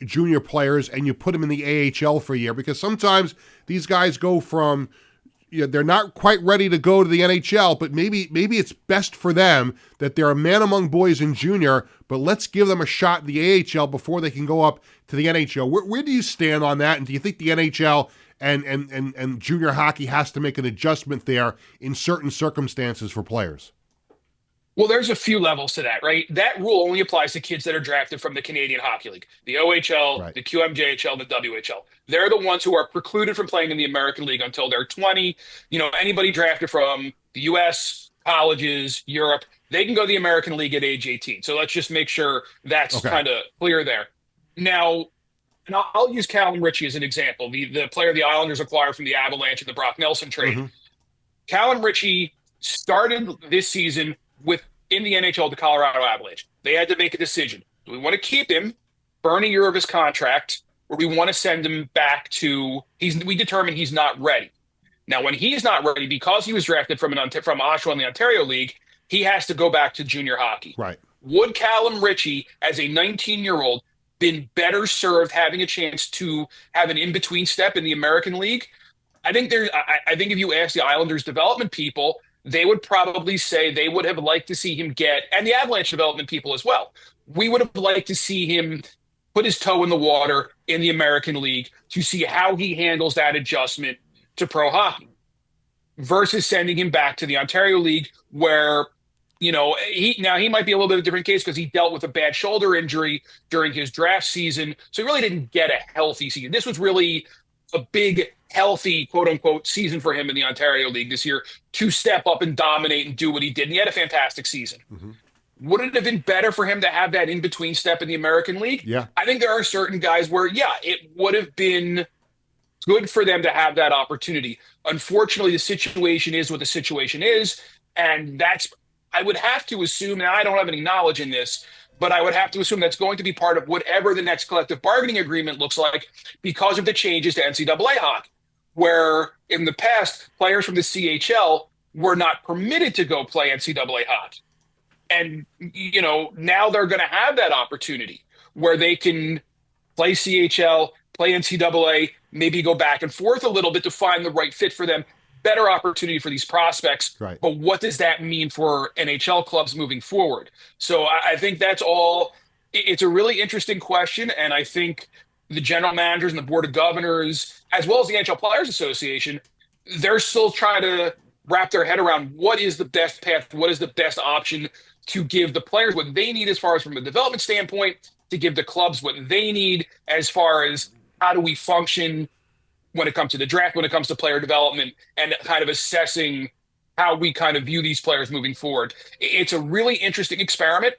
junior players, and you put them in the AHL for a year, because sometimes these guys go from, they're not quite ready to go to the NHL, but maybe it's best for them that they're a man among boys in junior, but let's give them a shot in the AHL before they can go up to the NHL. Where do you stand on that? And do you think the NHL and junior hockey has to make an adjustment there in certain circumstances for players? Well, there's a few levels to that, right? That rule only applies to kids that are drafted from the Canadian Hockey League, the OHL, right, the QMJHL, the WHL. They're the ones who are precluded from playing in the American League until they're 20. Anybody drafted from the U.S., colleges, Europe, they can go to the American League at age 18. So let's just make sure that's kind of clear there. Now, and I'll use Callum Ritchie as an example, the player the Islanders acquired from the Avalanche in the Brock Nelson trade. Mm-hmm. Callum Ritchie started this season in the NHL, the Colorado Avalanche. They had to make a decision. Do we want to keep him, burn a year of his contract, or we want to send him back to we determine he's not ready. Now, when he's not ready, because he was drafted from Oshawa in the Ontario League, he has to go back to junior hockey. Right. Would Callum Ritchie, as a 19-year-old, been better served having a chance to have an in-between step in the American League? I think if you ask the Islanders development people, they would probably say they would have liked to see him and the Avalanche development people as well, we would have liked to see him put his toe in the water in the American League to see how he handles that adjustment to pro hockey versus sending him back to the Ontario League, where, he might be a little bit of a different case because he dealt with a bad shoulder injury during his draft season. So he really didn't get a healthy season. This was really a big, healthy, quote unquote, season for him in the Ontario League this year to step up and dominate and do what he did. And he had a fantastic season. Mm-hmm. would it have been better for him to have that in-between step in the American League? Yeah. I think there are certain guys where, it would have been good for them to have that opportunity. Unfortunately, the situation is what the situation is. And I would have to assume, now I don't have any knowledge in this, but I would have to assume that's going to be part of whatever the next collective bargaining agreement looks like because of the changes to NCAA hockey, where in the past, players from the CHL were not permitted to go play NCAA hockey. And, now they're going to have that opportunity where they can play CHL, play NCAA, maybe go back and forth a little bit to find the right fit for them. Better opportunity for these prospects. Right. But what does that mean for NHL clubs moving forward? So I think that's all. It's a really interesting question. And I think the general managers and the board of governors, as well as the NHL Players Association, they're still trying to wrap their head around what is the best path, what is the best option to give the players what they need as far as from a development standpoint, to give the clubs what they need as far as how do we function when it comes to the draft, when it comes to player development, and kind of assessing how we kind of view these players moving forward. It's a really interesting experiment.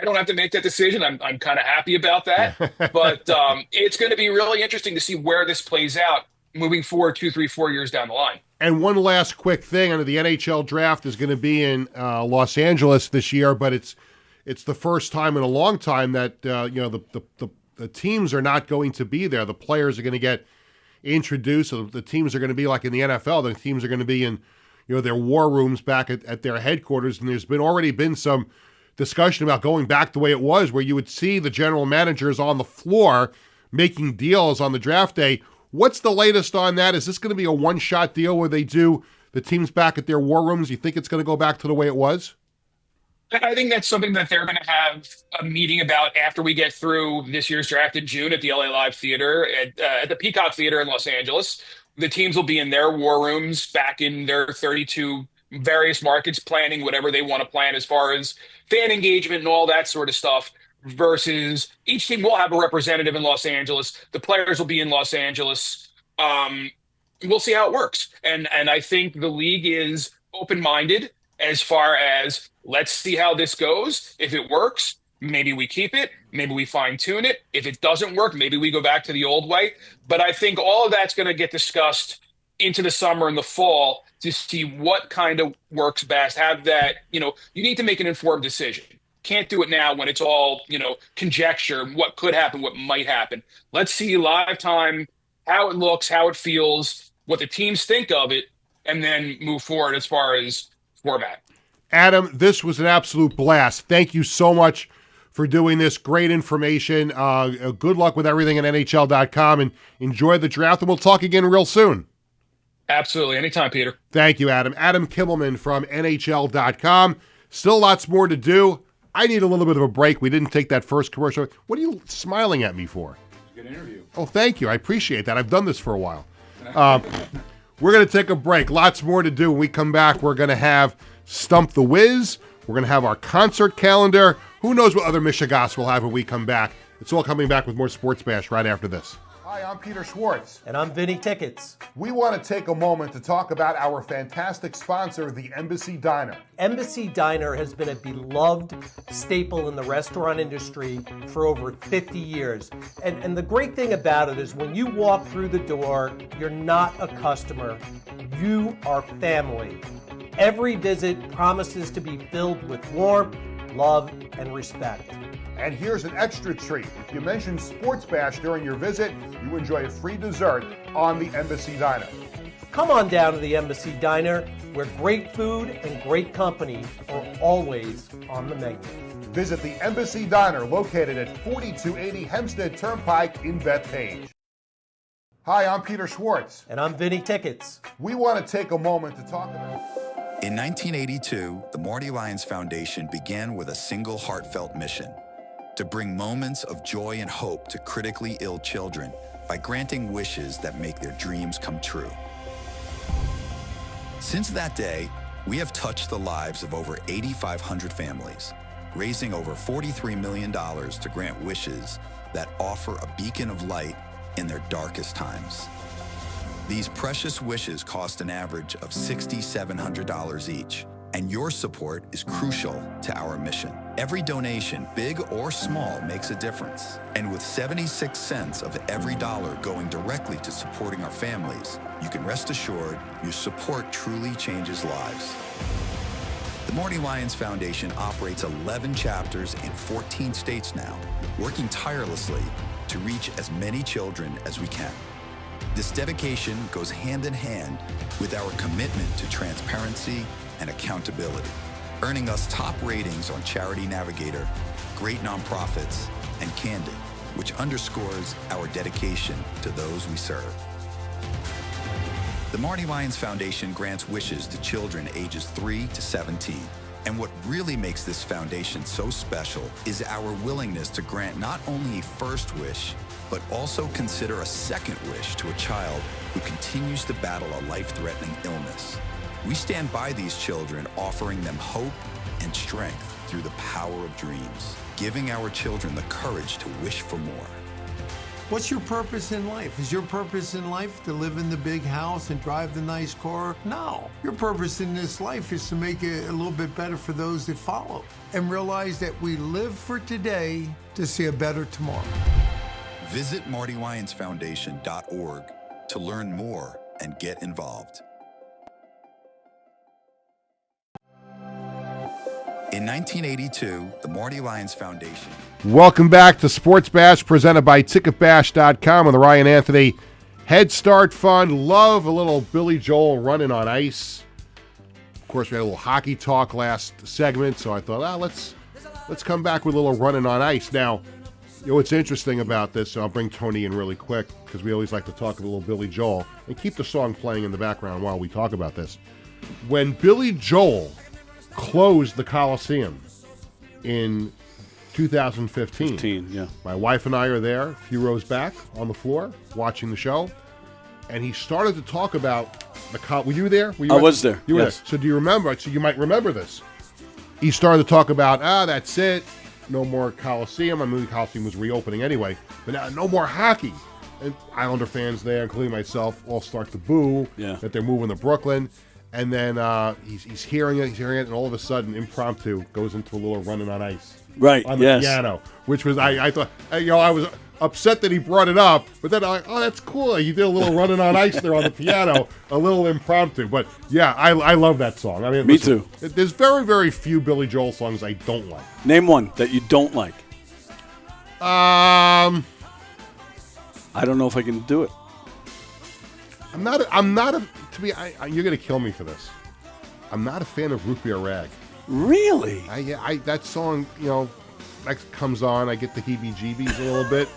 I don't have to make that decision. I'm kind of happy about that. But it's going to be really interesting to see where this plays out moving forward 2, 3, 4 years down the line. And one last quick thing, under the NHL draft is going to be in Los Angeles this year, but it's the first time in a long time that the teams are not going to be there. The players are going to get introduced. So the teams are going to be like in the NFL. The teams are going to be in their war rooms back at their headquarters. And there's already been some discussion about going back the way it was, where you would see the general managers on the floor making deals on the draft day. What's the latest on that? Is this going to be a one-shot deal where they do the teams back at their war rooms? You think it's going to go back to the way it was? I think that's something that they're going to have a meeting about after we get through this year's draft in June at the LA Live Theater, at the Peacock Theater in Los Angeles. The teams will be in their war rooms back in their 32 various markets, planning whatever they want to plan as far as fan engagement and all that sort of stuff, versus each team will have a representative in Los Angeles. The players will be in Los Angeles. We'll see how it works. And I think the league is open-minded as far as, let's see how this goes. If it works, maybe we keep it. Maybe we fine-tune it. If it doesn't work, maybe we go back to the old way. But I think all of that's going to get discussed into the summer and the fall to see what kind of works best. Have that, you need to make an informed decision. Can't do it now when it's all, conjecture, what could happen, what might happen. Let's see live time, how it looks, how it feels, what the teams think of it, and then move forward as far as format. Adam, this was an absolute blast. Thank you so much for doing this. Great information. Good luck with everything at NHL.com, and enjoy the draft, and we'll talk again real soon. Absolutely. Anytime, Peter. Thank you, Adam. Adam Kimmelman from NHL.com. Still lots more to do. I need a little bit of a break. We didn't take that first commercial. What are you smiling at me for? Good interview. Oh, thank you. I appreciate that. I've done this for a while. We're going to take a break. Lots more to do. When we come back, we're going to have Stump the Wiz. We're going to have our concert calendar. Who knows what other Michigas we'll have when we come back. It's all coming back with more Sports Bash right after this. Hi, I'm Peter Schwartz. And I'm Vinny Tickets. We want to take a moment to talk about our fantastic sponsor, the Embassy Diner. Embassy Diner has been a beloved staple in the restaurant industry for over 50 years. And the great thing about it is when you walk through the door, you're not a customer, you are family. Every visit promises to be filled with warmth, love, and respect. And here's an extra treat. If you mention Sports Bash during your visit, you enjoy a free dessert on the Embassy Diner. Come on down to the Embassy Diner, where great food and great company are always on the menu. Visit the Embassy Diner, located at 4280 Hempstead Turnpike in Bethpage. Hi, I'm Peter Schwartz. And I'm Vinny Tickets. We want to take a moment to talk about... In 1982, the Marty Lyons Foundation began with a single heartfelt mission: to bring moments of joy and hope to critically ill children by granting wishes that make their dreams come true. Since that day, we have touched the lives of over 8,500 families, raising over $43 million to grant wishes that offer a beacon of light in their darkest times. These precious wishes cost an average of $6,700 each, And your support is crucial to our mission. Every donation, big or small, makes a difference. And with 76 cents of every dollar going directly to supporting our families, you can rest assured your support truly changes lives. The Marty Lyons Foundation operates 11 chapters in 14 states now, working tirelessly to reach as many children as we can. This dedication goes hand in hand with our commitment to transparency and accountability, earning us top ratings on Charity Navigator, Great Nonprofits, and Candid, which underscores our dedication to those we serve. The Marty Lyons Foundation grants wishes to children ages 3 to 17. And what really makes this foundation so special is our willingness to grant not only a first wish, but also consider a second wish to a child who continues to battle a life-threatening illness. We stand by these children, offering them hope and strength through the power of dreams, giving our children the courage to wish for more. What's your purpose in life? Is your purpose in life to live in the big house and drive the nice car? No. Your purpose in this life is to make it a little bit better for those that follow and realize that we live for today to see a better tomorrow. Visit MartyLyonsFoundation.org to learn more and get involved. In 1982, the Marty Lyons Foundation. Welcome back to Sports Bash, presented by TicketBash.com with the Ryan Anthony Head Start Fund. Love a little Billy Joel running on ice. Of course, we had a little hockey talk last segment, so I thought, let's come back with a little running on ice. Now, you know what's interesting about this, and I'll bring Tony in really quick, because we always like to talk a little Billy Joel, and keep the song playing in the background while we talk about this. When Billy Joel closed the Coliseum in 2015. My wife and I are there, a few rows back on the floor, watching the show, and he started to talk about the were you there? I was there. You were there. So do you remember? So you might remember this. He started to talk about, that's it. No more Coliseum. I mean, the Coliseum was reopening anyway, but now no more hockey. And Islander fans there, including myself, all start to boo that they're moving to Brooklyn. And then he's hearing it, and all of a sudden, impromptu, goes into a little running on ice. Right, on the piano, which was, I thought, I was upset that he brought it up, but then I'm like, that's cool. He did a little running on ice there on the piano, a little impromptu. But yeah, I love that song. I mean, Me too. There's very, very few Billy Joel songs I don't like. Name one that you don't like. I don't know if I can do it. I'm not you're going to kill me for this. I'm not a fan of Root Beer Rag. Really? That song, that comes on, I get the heebie-jeebies a little bit.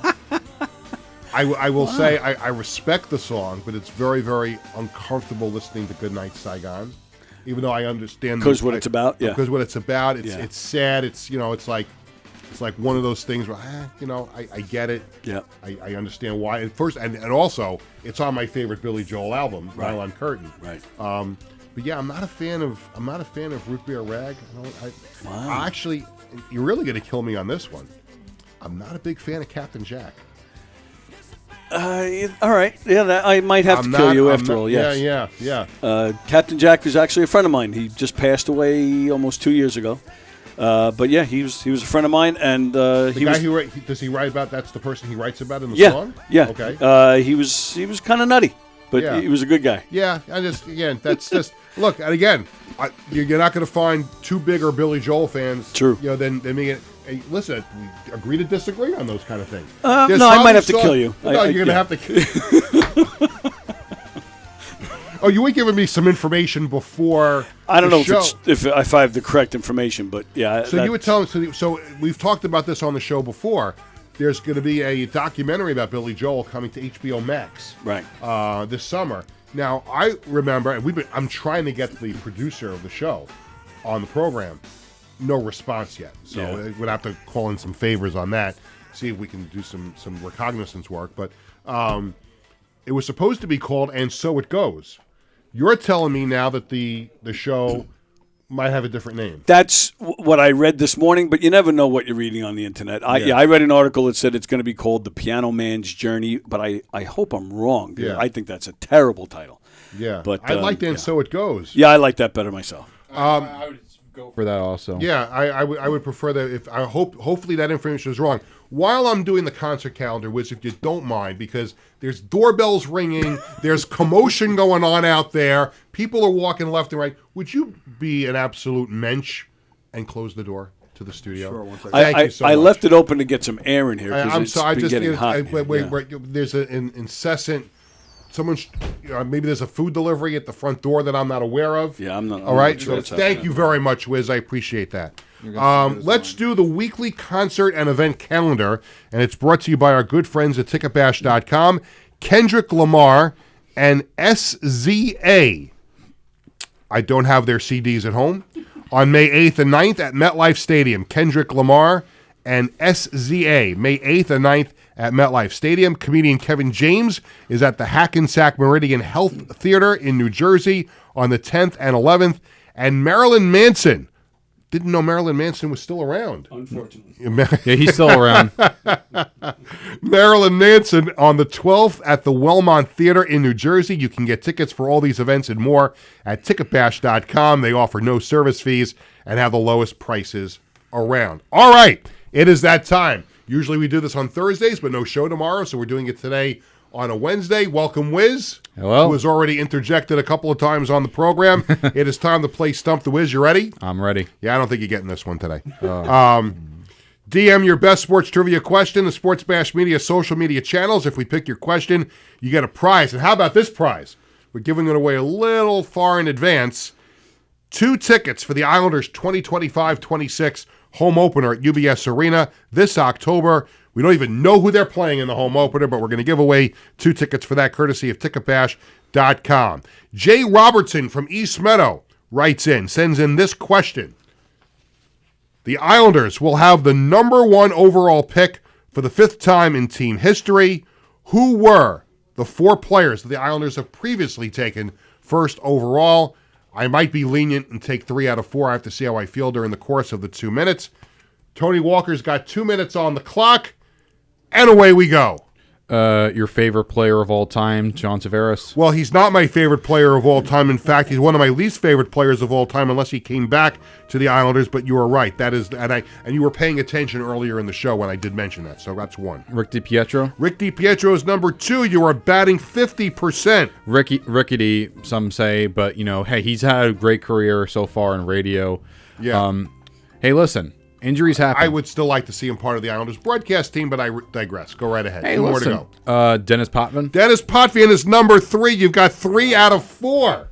I will say I respect the song, but it's very, very uncomfortable listening to Goodnight Saigon, even though I understand because what it's about. Yeah, because what it's about. It's sad. It's it's like one of those things where I get it. Yeah, I understand why. And first, and also, it's on my favorite Billy Joel album, Nylon Curtain. Right. But yeah, I'm not a fan of Root Beer Rag. Wow. Actually, you're really going to kill me on this one. I'm not a big fan of Captain Jack. All right. Yeah, I might have to kill you after all. Yes. Yeah. Captain Jack is actually a friend of mine. He just passed away almost 2 years ago. But yeah, he was a friend of mine, and does he write about? That's the person he writes about in the song. Yeah. Okay. He was kind of nutty, but he was a good guy. Yeah. That's just look. And again, you're not going to find two bigger Billy Joel fans. True. Than me. Hey, listen, we agree to disagree on those kind of things. No, I might have to kill you. No, you're going to have to kill. Oh, you ain't giving me some information before. I don't know if I have the correct information, but yeah. So you would tell us. So we've talked about this on the show before. There's going to be a documentary about Billy Joel coming to HBO Max this summer. Now I remember, and I'm trying to get the producer of the show on the program. No response yet, so we'd have to call in some favors on that. See if we can do some recognizance work. But it was supposed to be called "And So It Goes." You're telling me now that the show might have a different name. That's what I read this morning, but you never know what you're reading on the internet. I read an article that said it's going to be called "The Piano Man's Journey," but I hope I'm wrong. Yeah. I think that's a terrible title. Yeah, but I liked "And So It Goes." Yeah, I like that better myself. I would go for that also. Yeah, I would prefer that. If I hopefully that information is wrong. While I'm doing the concert calendar, Wiz, if you don't mind, because there's doorbells ringing, there's commotion going on out there, people are walking left and right. Would you be an absolute mensch and close the door to the studio? Sure, one second. Thank you so much. I left it open to get some air in here I'm because sorry. it's been getting hot. There's an incessant. Someone's maybe there's a food delivery at the front door that I'm not aware of. Yeah, I'm not. All right. Not sure So thank you very much, Wiz. I appreciate that. Let's do the weekly concert and event calendar, and it's brought to you by our good friends at Ticketbash.com, Kendrick Lamar, and SZA. I don't have their CDs at home. On May 8th and 9th at MetLife Stadium, Kendrick Lamar and SZA, May 8th and 9th at MetLife Stadium. Comedian Kevin James is at the Hackensack Meridian Health Theater in New Jersey on the 10th and 11th. And Marilyn Manson. Didn't know Marilyn Manson was still around. Unfortunately. Yeah, he's still around. Marilyn Manson on the 12th at the Wellmont Theater in New Jersey. You can get tickets for all these events and more at Ticketbash.com. They offer no service fees and have the lowest prices around. All right, it is that time. Usually we do this on Thursdays, but no show tomorrow, so we're doing it today on a Wednesday. Welcome, Wiz. Hello. Who has already interjected a couple of times on the program. It is time to play Stump the Wiz. You ready? I'm ready. Yeah, I don't think you're getting this one today. DM your best sports trivia question, the Sports Bash Media social media channels. If we pick your question, you get a prize. And how about this prize? We're giving it away a little far in advance. 2 tickets for the Islanders 2025-26 home opener at UBS Arena this October. We don't even know who they're playing in the home opener, but we're going to give away 2 tickets for that, courtesy of Ticketbash.com. Jay Robertson from East Meadow writes in, sends in this question. The Islanders will have the number 1 overall pick for the 5th time in team history. Who were the 4 players that the Islanders have previously taken first overall? I might be lenient and take 3 out of 4. I have to see how I feel during the course of the 2 minutes. Tony Walker's got 2 minutes on the clock, and away we go. Your favorite player of all time, John Tavares? Well, he's not my favorite player of all time. In fact, he's one of my least favorite players of all time, unless he came back to the Islanders. But you are right. That is, and you were paying attention earlier in the show when I did mention that. So that's 1. Rick DiPietro? Rick DiPietro is number 2. You are batting 50%. Rickety, some say, but hey, he's had a great career so far in radio. Yeah. Hey, listen. Injuries happen. I would still like to see him part of the Islanders broadcast team, but I digress. Go right ahead. Hey, 2 more listen. to go. Dennis Potvin. Dennis Potvin is number 3. You've got 3 out of 4.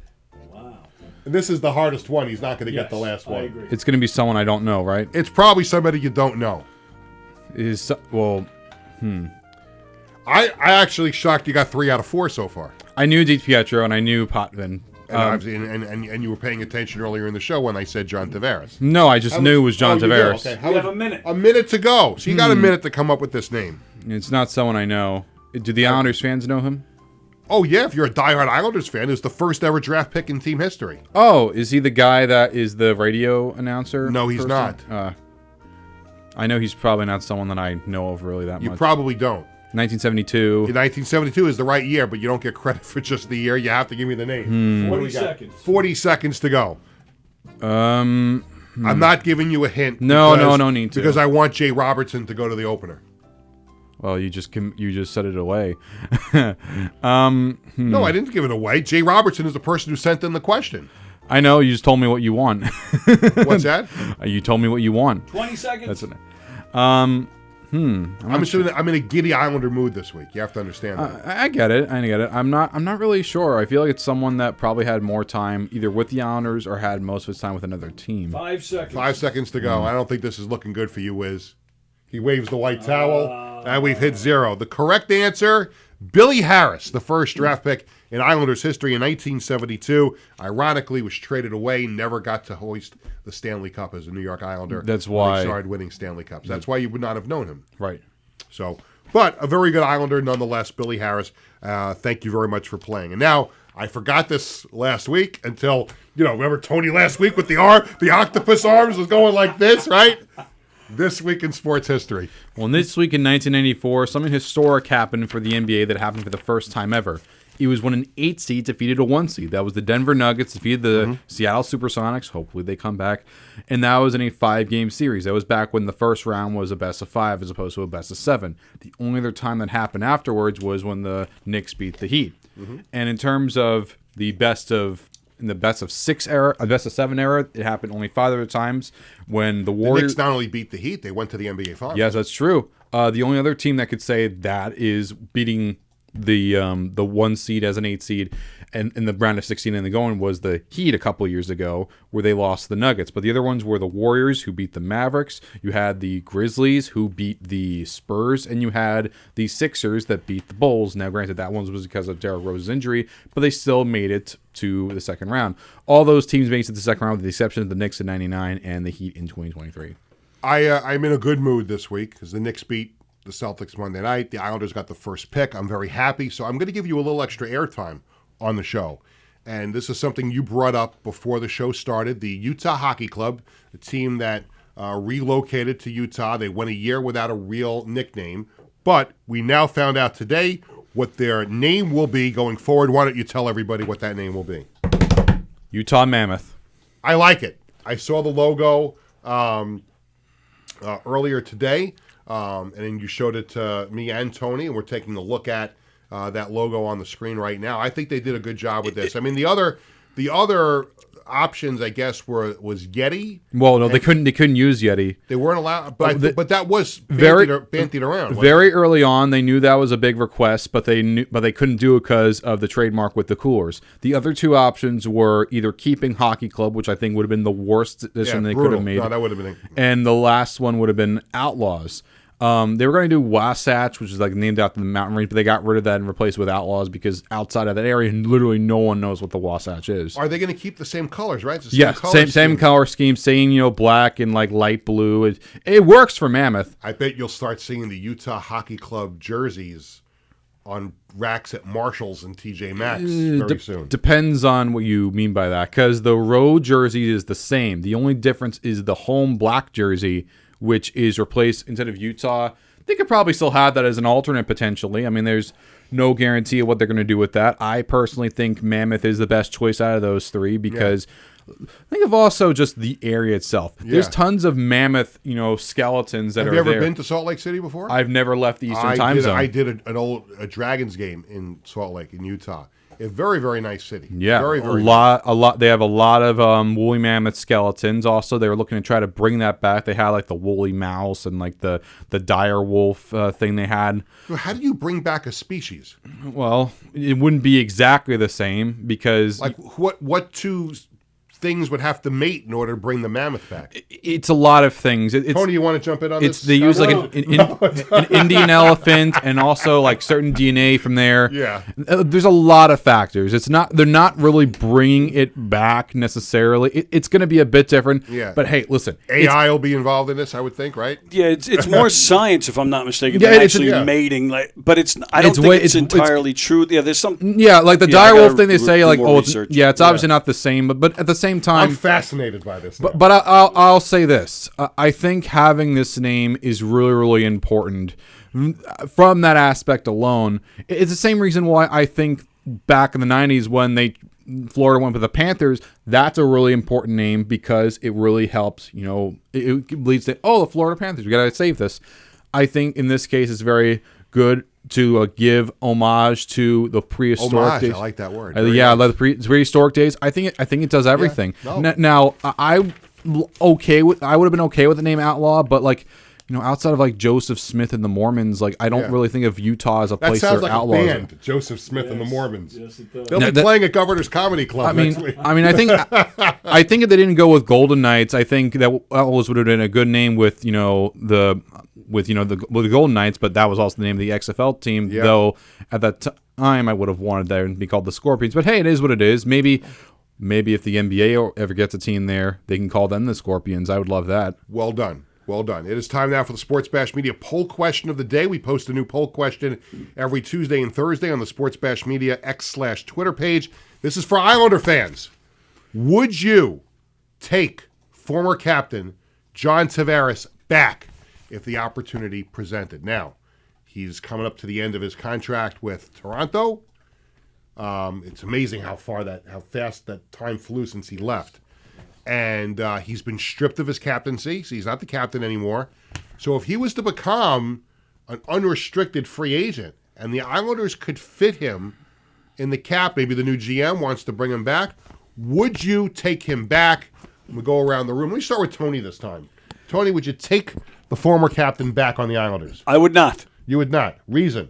Wow. And this is the hardest one. He's not going to get the last one. I agree. It's going to be someone I don't know, right? It's probably somebody you don't know. I actually shocked you got 3 out of 4 so far. I knew DiPietro and I knew Potvin. And you were paying attention earlier in the show when I said John Tavares. No, I just knew it was John Tavares. Okay. You have a minute. A minute to go. So you got a minute to come up with this name. It's not someone I know. Do the Islanders fans know him? Oh, yeah. If you're a diehard Islanders fan, it's the first ever draft pick in team history. Oh, is he the guy that is the radio announcer? No, he's not. I know he's probably not someone that I know of really that much. You probably don't. 1972. 1972 is the right year, but you don't get credit for just the year. You have to give me the name. 40 seconds. 40 seconds to go. I'm not giving you a hint. No need to. Because I want Jay Robertson to go to the opener. Well, you just set it away. No, I didn't give it away. Jay Robertson is the person who sent in the question. I know. You just told me what you want. What's that? You told me what you want. 20 seconds. That's it. I'm in a giddy Islander mood this week. You have to understand that. I get it. I'm not really sure. I feel like it's someone that probably had more time either with the Islanders or had most of his time with another team. 5 seconds. 5 seconds to go. I don't think this is looking good for you, Wiz. He waves the white towel, and we've hit 0. The correct answer, Billy Harris, the first draft pick in Islanders history in 1972. Ironically, was traded away, never got to hoist the Stanley Cup as a New York Islander. That's why he started winning Stanley Cups. That's why you would not have known him. Right. So, but a very good Islander nonetheless, Billy Harris. Thank you very much for playing. And now, I forgot this last week until, remember Tony last week with the octopus arms was going like this, right? This week in sports history. Well, this week in 1994, something historic happened for the NBA that happened for the first time ever. It was when an 8 seed defeated a 1 seed. That was the Denver Nuggets defeated the Seattle Supersonics. Hopefully they come back. And that was in a 5-game series. That was back when the first round was a best of 5 as opposed to a best of 7. The only other time that happened afterwards was when the Knicks beat the Heat. And in terms of the best of 6 era, best of 7 era, it happened only 5 other times when the Warriors. The Knicks not only beat the Heat, they went to the NBA Finals. Yes, that's true. The only other team that could say that is beating the 1 seed as an 8 seed and in the round of 16 and the going was the Heat a couple of years ago, where they lost the Nuggets. But the other ones were the Warriors, who beat the Mavericks. You had the Grizzlies, who beat the Spurs, and you had the Sixers that beat the Bulls. Now, granted, that one was because of Derrick Rose's injury, but they still made it to the second round. All those teams made it to the second round, with the exception of the Knicks in '99 and the Heat in 2023. I'm in a good mood this week because the Knicks beat the Celtics Monday night. The Islanders got the first pick. I'm very happy. So I'm going to give you a little extra airtime on the show. And this is something you brought up before the show started. The Utah Hockey Club, a team that relocated to Utah. They went a year without a real nickname. But we now found out today what their name will be going forward. Why don't you tell everybody what that name will be? Utah Mammoth. I like it. I saw the logo earlier today. And then you showed it to me and Tony, and we're taking a look at that logo on the screen right now. I think they did a good job with this. I mean, the other options, I guess, was Yeti. Well, no, they couldn't use Yeti. They weren't allowed, but that was bandied around. Very early on, they knew that was a big request, but they couldn't do it because of the trademark with the coolers. The other two options were either keeping Hockey Club, which I think would have been the worst addition they could have made. No, that would have been. And the last one would have been Outlaws. They were going to do Wasatch, which is like named after the mountain range, but they got rid of that and replaced it with Outlaws because outside of that area, literally no one knows what the Wasatch is. Are they going to keep the same colors, right? Yes, same color scheme, same black and like light blue. It works for Mammoth. I bet you'll start seeing the Utah Hockey Club jerseys on racks at Marshalls and TJ Maxx very soon. Depends on what you mean by that, because the road jersey is the same. The only difference is the home black jersey, which is replaced instead of Utah. They could probably still have that as an alternate potentially. I mean, there's no guarantee of what they're going to do with that. I personally think Mammoth is the best choice out of those three because think of also just the area itself. Yeah. There's tons of mammoth, skeletons that are there. Have you ever been to Salt Lake City before? I've never left the Eastern Time Zone. I did a Dragons game in Salt Lake in Utah. A very, very nice city. Yeah, very, very a lot. They have a lot of woolly mammoth skeletons. Also, they were looking to try to bring that back. They had like the woolly mouse and like the dire wolf thing they had. How do you bring back a species? Well, it wouldn't be exactly the same because like what two things would have to mate in order to bring the mammoth back? It's a lot of things. Tony, you want to jump in on this? They use like an Indian elephant and also like certain DNA from there. Yeah. There's a lot of factors. They're not really bringing it back necessarily. It's going to be a bit different. Yeah. But hey, listen. AI will be involved in this, I would think, right? Yeah, it's more science, if I'm not mistaken, than actually mating. But I don't think it's entirely true. Yeah, there's some. Yeah, like the dire wolf thing they say, like, it's obviously not the same, but at the same time, I'm fascinated by this. But I'll say this: I think having this name is really, really important from that aspect alone. It's the same reason why I think back in the '90s when Florida went with the Panthers, that's a really important name because it really helps. It leads to the Florida Panthers. We got to save this. I think in this case, it's very good to give homage to the prehistoric days. I like that word. The prehistoric days. I think it does everything. Yeah, no. Now, I would have been okay with the name Outlaw, but outside of like Joseph Smith and the Mormons, I don't really think of Utah as a place where outlaws. That sounds like a band, Joseph Smith and the Mormons. Yes, it does. They'll be playing at Governor's Comedy Club next week. I think if they didn't go with Golden Knights, I think that Outlaws would have been a good name with the Golden Knights, but that was also the name of the XFL team. Yeah. Though at that time, I would have wanted that to be called the Scorpions. But hey, it is what it is. Maybe if the NBA ever gets a team there, they can call them the Scorpions. I would love that. Well done. Well done. It is time now for the Sports Bash Media poll question of the day. We post a new poll question every Tuesday and Thursday on the Sports Bash Media X/Twitter page. This is for Islander fans. Would you take former captain John Tavares back if the opportunity presented? Now, he's coming up to the end of his contract with Toronto. It's amazing how fast that time flew since he left. And he's been stripped of his captaincy, so he's not the captain anymore. So if he was to become an unrestricted free agent and the Islanders could fit him in the cap, maybe the new GM wants to bring him back, would you take him back? We'll go around the room. Let me start with Tony this time. Tony, would you take the former captain back on the Islanders? I would not. You would not. Reason?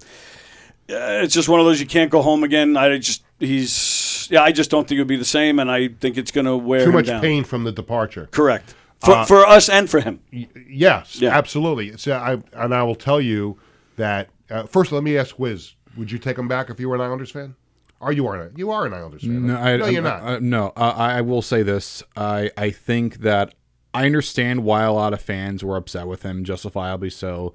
It's just one of those you can't go home again. I just don't think it'll be the same, and I think it's going to wear him down. Too much pain from the departure. Correct. For us and for him. Yes, absolutely. So I will tell you that, first let me ask Wiz, would you take him back if you were an Islanders fan? You are an Islanders fan. No, you're not. No, I will say this. I think that I understand why a lot of fans were upset with him, justifiably so.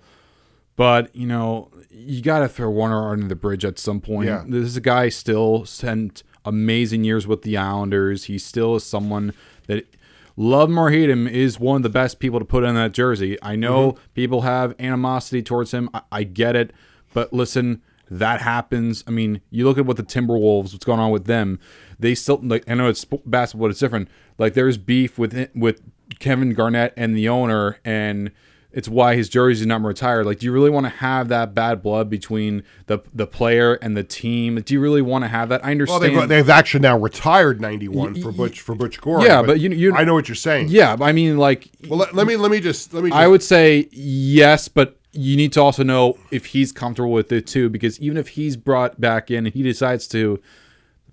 But, you got to throw water under the bridge at some point. Yeah. This is a guy still spent amazing years with the Islanders. He still is someone that, love him or hate him, is one of the best people to put in that jersey. I know people have animosity towards him. I get it. But listen, that happens. I mean, you look at what the Timberwolves, what's going on with them. They still, I know it's basketball, but it's different. There's beef with Kevin Garnett and the owner, and it's why his jersey is not retired. Do you really want to have that bad blood between the player and the team? Do you really want to have that? I understand. Well, they've actually now retired 91 for Butch Gordon. Yeah, but you I know what you're saying. Yeah, I mean, well, let me just. I would say yes, but you need to also know if he's comfortable with it too, because even if he's brought back in and he decides to,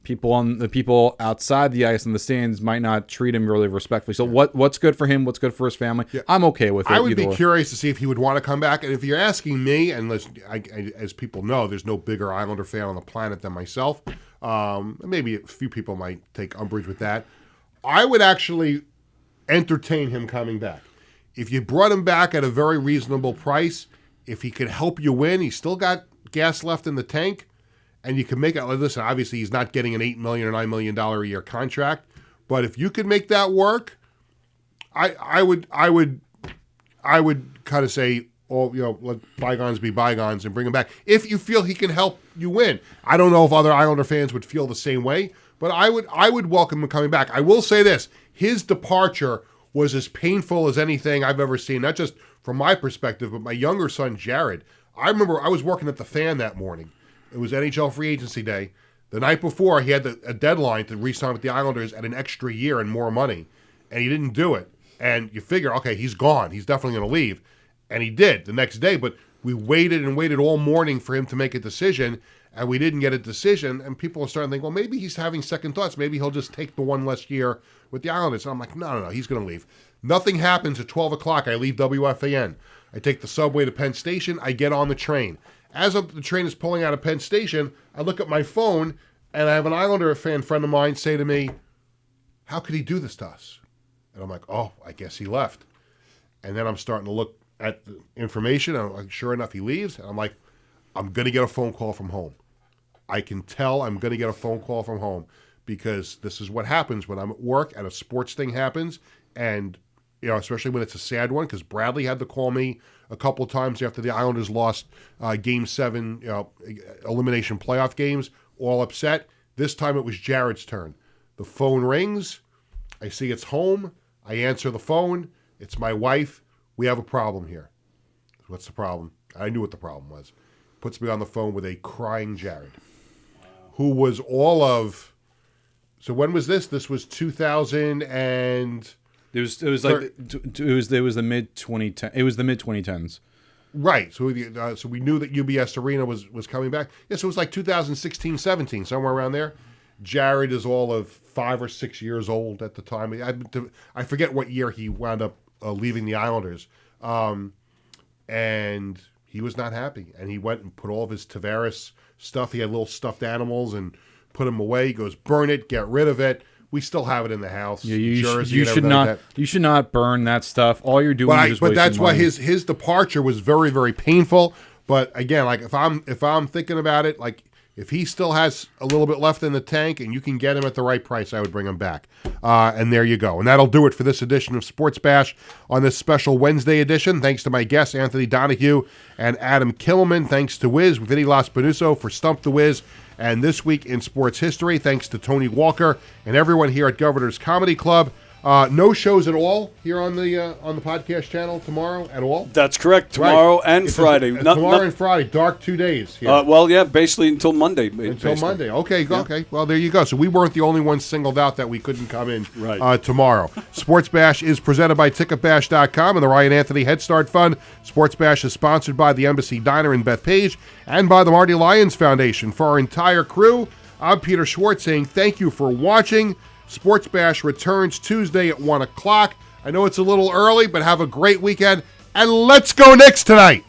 the people outside the ice and the stands might not treat him really respectfully. So what's good for him? What's good for his family? Yeah. I'm okay with it. I would be curious to see if he would want to come back. And if you're asking me, and as people know, there's no bigger Islander fan on the planet than myself. Maybe a few people might take umbrage with that. I would actually entertain him coming back. If you brought him back at a very reasonable price, if he could help you win, he's still got gas left in the tank. And you can make it. Listen, obviously he's not getting an $8 million or $9 million a year contract, but if you could make that work, I would kind of say, let bygones be bygones and bring him back if you feel he can help you win. I don't know if other Islander fans would feel the same way, but I would welcome him coming back. I will say this: his departure was as painful as anything I've ever seen. Not just from my perspective, but my younger son Jared. I remember I was working at the Fan that morning. It was NHL free agency day. The night before, he had a deadline to re-sign with the Islanders at an extra year and more money, and he didn't do it. And you figure, okay, he's gone. He's definitely going to leave. And he did the next day, but we waited and waited all morning for him to make a decision, and we didn't get a decision, and people are starting to think, well, maybe he's having second thoughts. Maybe he'll just take the one less year with the Islanders. And I'm like, no, he's going to leave. Nothing happens at 12 o'clock. I leave WFAN. I take the subway to Penn Station. I get on the train. As the train is pulling out of Penn Station, I look at my phone, and I have an Islander friend of mine say to me, how could he do this to us? And I'm like, oh, I guess he left. And then I'm starting to look at the information, and I'm like, sure enough, he leaves. And I'm like, I'm going to get a phone call from home. I can tell I'm going to get a phone call from home, because this is what happens when I'm at work and a sports thing happens, and especially when it's a sad one, because Bradley had to call me a couple of times after the Islanders lost Game 7, elimination playoff games, all upset. This time it was Jared's turn. The phone rings. I see it's home. I answer the phone. It's my wife. We have a problem here. What's the problem? I knew what the problem was. Puts me on the phone with a crying Jared, who was all of... So when was this? This was 2000 and... It was the mid 2010. It was the mid 2010s. Right. So we knew that UBS Arena was coming back. Yeah, so it was like 2016, 17, somewhere around there. Jared is all of 5 or 6 years old at the time. I forget what year he wound up leaving the Islanders. And he was not happy. And he went and put all of his Tavares stuff. He had little stuffed animals and put them away. He goes, burn it, get rid of it. We still have it in the house. Yeah, you should not burn that stuff. All you're doing is but that's money. Why his departure was very, very painful. But again, if I'm thinking about it, if he still has a little bit left in the tank and you can get him at the right price, I would bring him back. And there you go. And that'll do it for this edition of Sports Bash on this special Wednesday edition. Thanks to my guests, Anthony Donahue and Adam Kilman. Thanks to Wiz, Vinny Laspinuso for Stump the Wiz. and This Week in Sports History. Thanks to Tony Walker and everyone here at Governor's Comedy Club. No shows at all here on the podcast channel tomorrow at all? That's correct. Tomorrow and Friday. Tomorrow and Friday. Dark 2 days here. Well, yeah, basically until Monday. Until Monday. Okay, yeah. Okay. Well, there you go. So we weren't the only ones singled out that we couldn't come in tomorrow. Sports Bash is presented by TicketBash.com and the Ryan Anthony Head Start Fund. Sports Bash is sponsored by the Embassy Diner in Bethpage and by the Marty Lyons Foundation. For our entire crew, I'm Peter Schwartz saying thank you for watching. Sports Bash returns Tuesday at 1 o'clock. I know it's a little early, but have a great weekend, and let's go Knicks tonight!